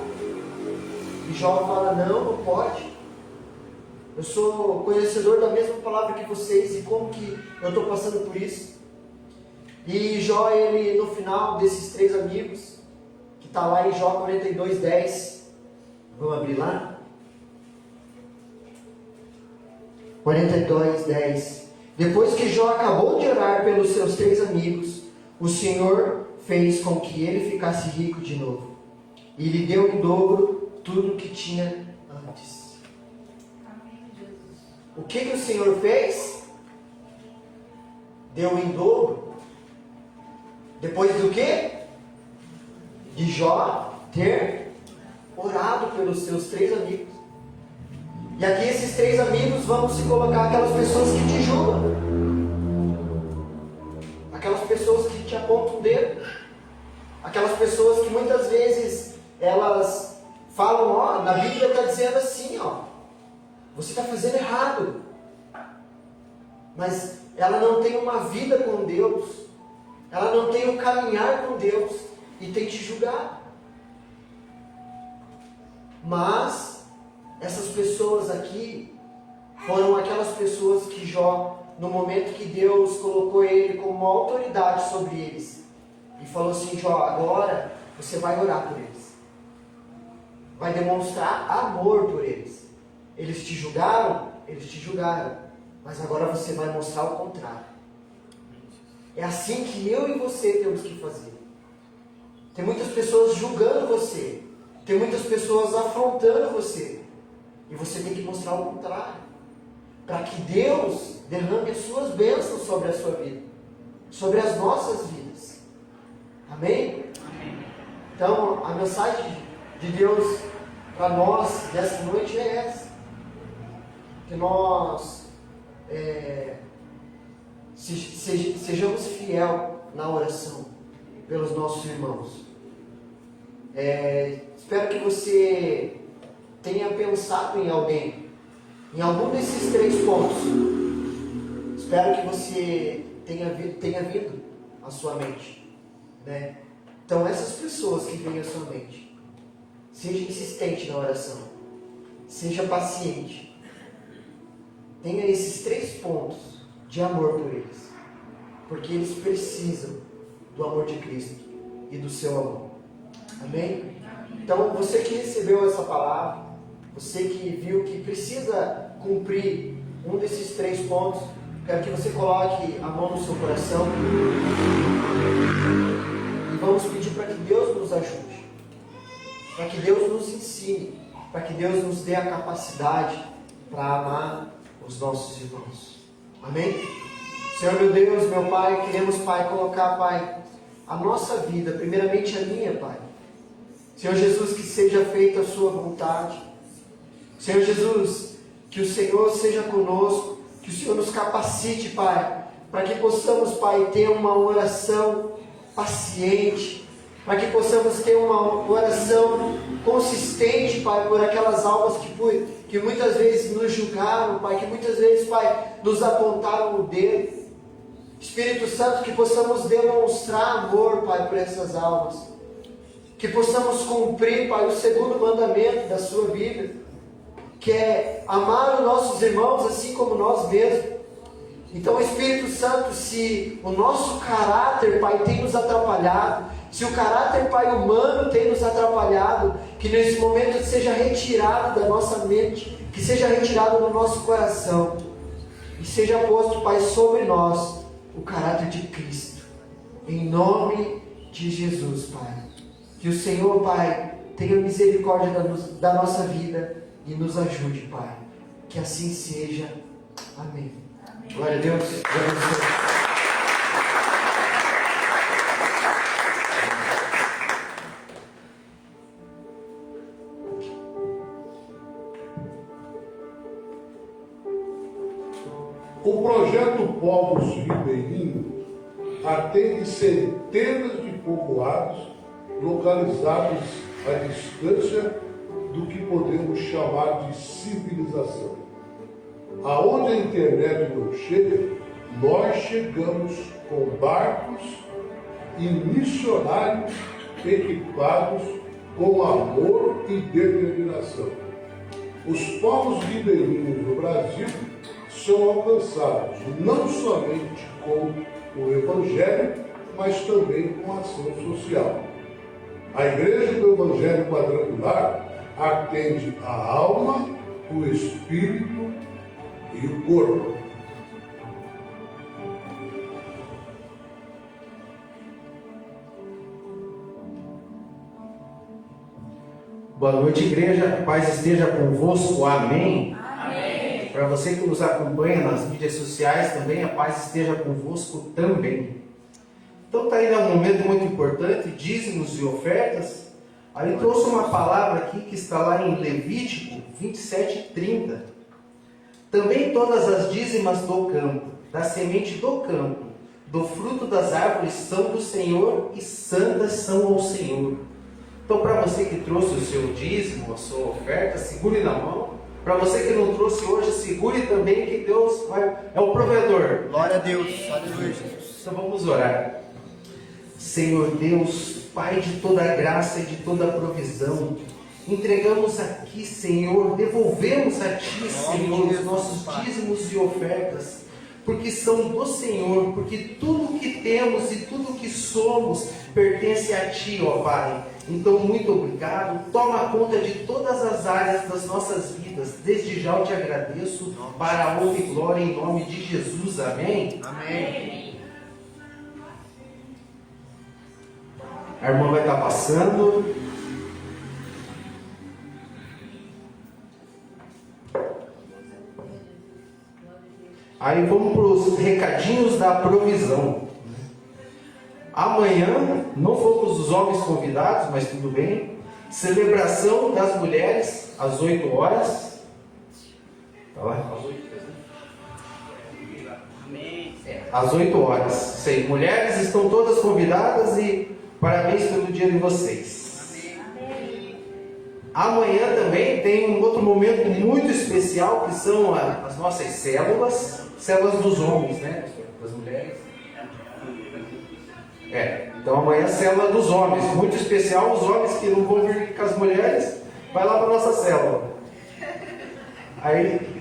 E Jó fala: não pode. Eu sou conhecedor da mesma palavra que vocês, e como que eu estou passando por isso? E Jó, ele no final desses 3 amigos, que está lá em Jó 42:10, vamos abrir lá? 42:10. Depois que Jó acabou de orar pelos seus 3 amigos, o Senhor fez com que ele ficasse rico de novo, e lhe deu em dobro tudo o que tinha antes. O que o Senhor fez? Deu em dobro. Depois do que? De Jó ter orado pelos seus 3 amigos. E aqui esses 3 amigos vão se colocar aquelas pessoas que te julgam, aquelas pessoas que te apontam o dedo, aquelas pessoas que muitas vezes elas falam: na Bíblia está dizendo assim, você está fazendo errado. Mas ela não tem uma vida com Deus, ela não tem um caminhar com Deus e tem te julgado. Mas essas pessoas aqui foram aquelas pessoas que Jó, no momento que Deus colocou ele como uma autoridade sobre eles, e falou assim: Jó, agora você vai orar por eles, vai demonstrar amor por eles. Eles te julgaram, mas agora você vai mostrar o contrário. É assim que eu e você temos que fazer. Tem muitas pessoas julgando você, tem muitas pessoas afrontando você, e você tem que mostrar o contrário, para que Deus derrame as suas bênçãos sobre a sua vida, sobre as nossas vidas. Amém? Então, a mensagem de Deus para nós dessa noite é essa: que nós sejamos fiéis na oração pelos nossos irmãos. Espero que você tenha pensado em alguém, em algum desses 3 pontos. Espero que você tenha vindo à sua mente, né? Então, essas pessoas que vêm à sua mente, Seja insistente na oração. Seja paciente. Tenha esses 3 pontos de amor por eles. Porque eles precisam do amor de Cristo e do seu amor. Amém? Então, você que recebeu essa palavra, você que viu que precisa cumprir um desses 3 pontos, quero que você coloque a mão no seu coração e vamos pedir para que Deus nos ajude, para que Deus nos ensine, para que Deus nos dê a capacidade para amar os nossos irmãos. Amém? Senhor meu Deus, meu Pai, queremos, Pai, colocar, Pai, a nossa vida, primeiramente a minha, Pai. Senhor Jesus, que seja feita a sua vontade. Senhor Jesus, que o Senhor seja conosco, que o Senhor nos capacite, Pai, para que possamos, Pai, ter uma oração paciente, para que possamos ter uma oração consistente, Pai, por aquelas almas que muitas vezes nos julgaram, Pai, que muitas vezes, Pai, nos apontaram o dedo. Espírito Santo, que possamos demonstrar amor, Pai, por essas almas. Que possamos cumprir, Pai, o 2º mandamento da sua Bíblia, que é amar os nossos irmãos assim como nós mesmos. Então, Espírito Santo, se o nosso caráter, Pai, tem nos atrapalhado, se o caráter, Pai, humano tem nos atrapalhado, que nesse momento seja retirado da nossa mente, que seja retirado do nosso coração, e seja posto, Pai, sobre nós o caráter de Cristo. Em nome de Jesus, Pai. Que o Senhor, Pai, tenha misericórdia da nossa vida e nos ajude, Pai. Que assim seja. Amém. Glória a Deus. Glória a Deus. O projeto Povos Ribeirinhos atende centenas de povoados localizados à distância do que podemos chamar de civilização. Aonde a internet não chega, nós chegamos com barcos e missionários equipados com amor e determinação. Os povos ribeirinhos do Brasil são alcançados não somente com o Evangelho, mas também com a ação social. A Igreja do Evangelho Quadrangular atende a alma, o espírito e o corpo. Boa noite, igreja. A paz esteja convosco. Amém. Amém. Para você que nos acompanha nas mídias sociais também, a paz esteja convosco também. Então está aí um momento muito importante, dízimos e ofertas. Aí trouxe uma palavra aqui que está lá em Levítico 27:30. Também todas as dízimas do campo, da semente do campo, do fruto das árvores são do Senhor e santas são ao Senhor. Então, para você que trouxe o seu dízimo, a sua oferta, segure na mão. Para você que não trouxe hoje, segure também, que Deus é o provedor. Glória a Deus. Aleluia, Jesus. Então vamos orar. Senhor Deus, Pai de toda graça e de toda provisão, entregamos aqui, Senhor, devolvemos a Ti, Senhor, os nossos dízimos e ofertas, porque são do Senhor, porque tudo que temos e tudo que somos pertence a Ti, ó Pai. Então, muito obrigado. Toma conta de todas as áreas das nossas vidas. Desde já eu te agradeço, para a honra e glória, em nome de Jesus. Amém? Amém. A irmã vai estar passando. Aí vamos para os recadinhos da provisão. Amanhã, não fomos os homens convidados, mas tudo bem. Celebração das mulheres, às 8 horas. Tá lá? Às 8 horas. Sei, mulheres estão todas convidadas e parabéns pelo dia de vocês. Amanhã também tem um outro momento muito especial, que são as nossas células dos homens, né? Das mulheres. Então amanhã é a célula dos homens, muito especial, os homens que não vão vir com as mulheres, vai lá para a nossa célula.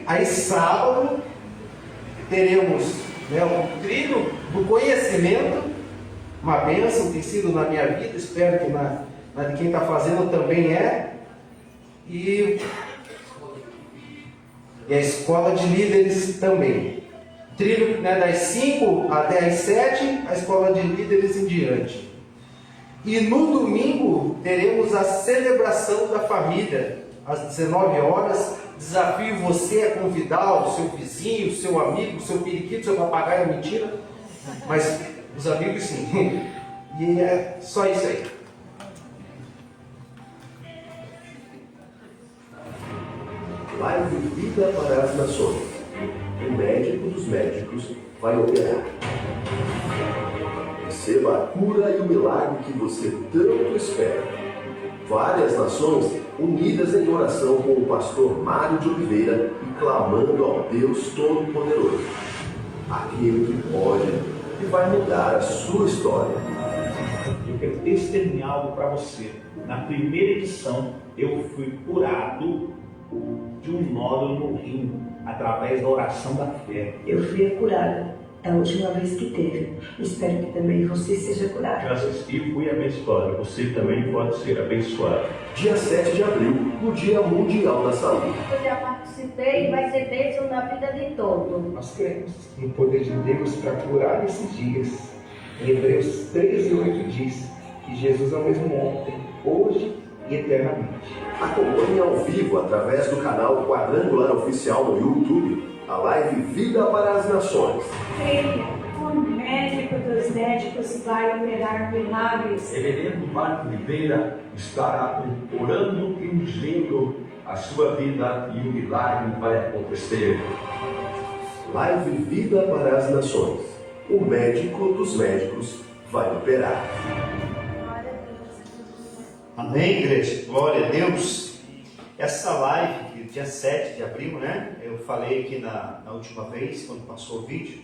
Aí sábado teremos, né, um trilho do conhecimento, uma bênção, tem sido na minha vida, espero que na de quem está fazendo também é. E a escola de líderes também. Trilho, né, das 5 até as 7, a escola de líderes em diante. E no domingo teremos a celebração da família, às 19 horas. Desafio você a convidar o seu vizinho, o seu amigo, o seu periquito, o seu papagaio, mentira. Mas os amigos sim. E é só isso aí. Live Vida para as Nações. O médico dos médicos vai operar. Receba a cura e o milagre que você tanto espera. Várias nações unidas em oração com o pastor Mário de Oliveira e clamando ao Deus Todo-Poderoso. Aquele que pode e vai mudar a sua história. Eu quero testemunhar algo para você. Na primeira edição, eu fui curado de um nódulo no rim, através da oração da fé. Eu fui a curada da última vez que teve. Espero que também você seja curado. Já assisti e fui abençoado. Você também pode ser abençoado. Dia 7 de abril, no Dia Mundial da Saúde. Eu já participei e vai ser bênção na vida de todos. Nós cremos no poder de Deus para curar esses dias. Em Hebreus 13:8 diz que Jesus é o mesmo ontem, hoje e eternamente. Acompanhe ao vivo através do canal Quadrangular Oficial no YouTube a live Vida para as Nações. Creia, o médico dos médicos vai operar milagres. Reverendo Marco Oliveira estará orando e ungindo a sua vida e o milagre vai acontecer. Live Vida para as Nações. O médico dos médicos vai operar. Amém, igreja? Glória a Deus. Essa live, dia 7 de abril, né? Eu falei aqui na última vez, quando passou o vídeo.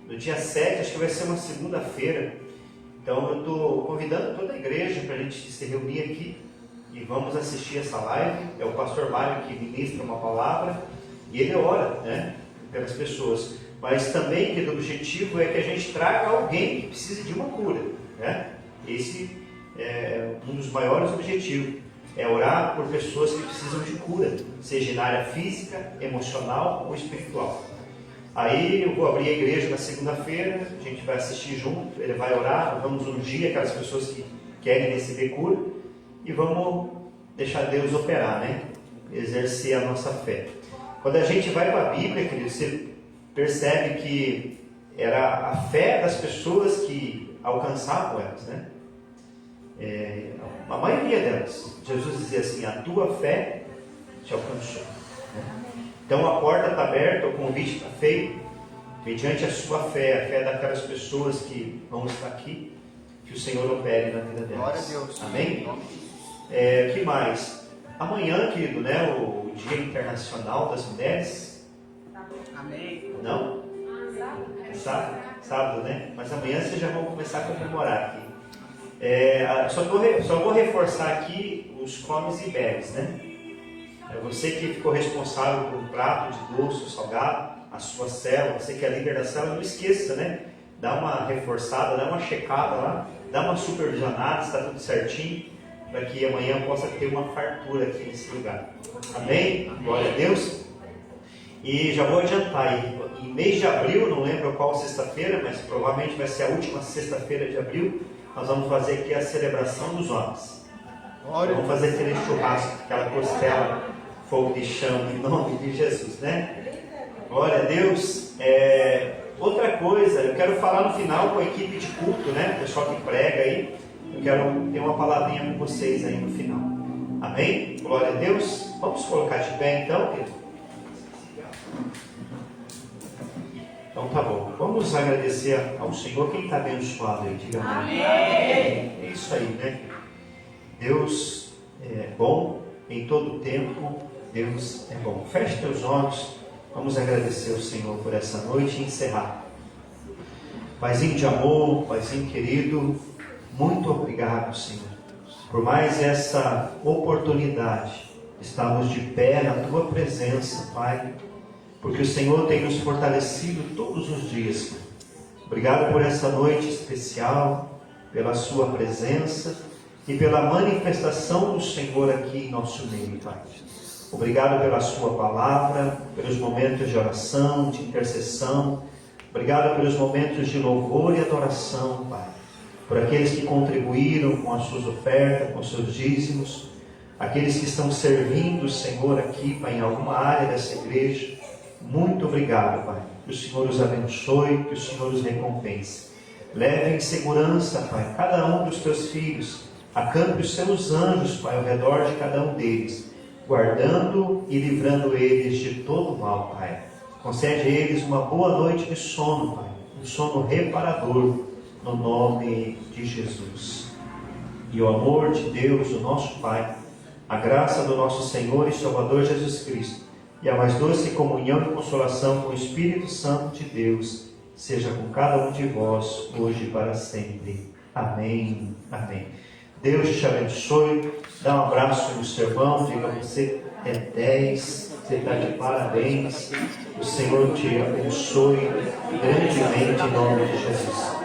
No dia 7, acho que vai ser uma segunda-feira. Então eu estou convidando toda a igreja para a gente se reunir aqui e vamos assistir essa live. É o pastor Mário que ministra uma palavra e ele ora, né, pelas pessoas. Mas também que o objetivo é que a gente traga alguém que precise de uma cura, né? Esse é um dos maiores objetivos, é orar por pessoas que precisam de cura, seja na área física, emocional ou espiritual. Aí eu vou abrir a igreja na segunda-feira, a gente vai assistir junto, ele vai orar, vamos ungir aquelas pessoas que querem receber cura e vamos deixar Deus operar, né? Exercer a nossa fé. Quando a gente vai para a Bíblia, querido, você percebe que era a fé das pessoas que alcançavam elas, né? A maioria delas, Jesus dizia assim: a tua fé te alcançou. Então a porta está aberta, o convite está feito, mediante a sua fé, a fé daquelas pessoas que vão estar aqui, que o Senhor opere na vida delas. Glória a Deus. Amém? Que mais? Amanhã, querido, né, o Dia Internacional das Mulheres. Amém. Não? Sábado, né? Mas amanhã vocês já vão começar a comemorar aqui. Só vou reforçar aqui os comes e bebes, né? É você que ficou responsável por um prato de doce, salgado, a sua célula, você que é líder da célula, não esqueça, né? Dá uma reforçada, dá uma checada lá, dá uma supervisionada, se está tudo certinho, para que amanhã possa ter uma fartura aqui nesse lugar. Amém? Glória a Deus. E já vou adiantar aí, em mês de abril, não lembro qual sexta-feira, mas provavelmente vai ser a última sexta-feira de abril, nós vamos fazer aqui a celebração dos homens. Vamos fazer aquele churrasco, aquela costela, fogo de chão, em nome de Jesus, né? Glória a Deus. Outra coisa, eu quero falar no final com a equipe de culto, né? O pessoal que prega aí, eu quero ter uma palavrinha com vocês aí no final. Amém? Glória a Deus. Vamos colocar de pé então, querido? Então tá bom. Vamos agradecer ao Senhor. Quem está abençoado aí? Diga amém. É isso aí, né? Deus é bom em todo tempo. Deus é bom. Feche teus olhos. Vamos agradecer ao Senhor por essa noite e encerrar. Paizinho de amor, Paizinho querido, muito obrigado, Senhor, por mais essa oportunidade. Estamos de pé na Tua presença, Pai, porque o Senhor tem nos fortalecido todos os dias. Obrigado por essa noite especial, pela Sua presença e pela manifestação do Senhor aqui em nosso meio, Pai. Obrigado pela Sua palavra, pelos momentos de oração, de intercessão. Obrigado pelos momentos de louvor e adoração, Pai. Por aqueles que contribuíram com as suas ofertas, com os seus dízimos. Aqueles que estão servindo o Senhor aqui, Pai, em alguma área dessa igreja. Muito obrigado, Pai. Que o Senhor os abençoe, que o Senhor os recompense. Leve em segurança, Pai, cada um dos Teus filhos. Acampe os Seus anjos, Pai, ao redor de cada um deles, guardando e livrando eles de todo mal, Pai. Concede a eles uma boa noite de sono, Pai, um sono reparador, no nome de Jesus. E o amor de Deus, o nosso Pai, a graça do nosso Senhor e Salvador Jesus Cristo, e a mais doce comunhão e consolação com o Espírito Santo de Deus, seja com cada um de vós, hoje e para sempre. Amém. Amém. Deus te abençoe. Dá um abraço no seu irmão, diga: você é 10, você está de parabéns. O Senhor te abençoe grandemente em nome de Jesus.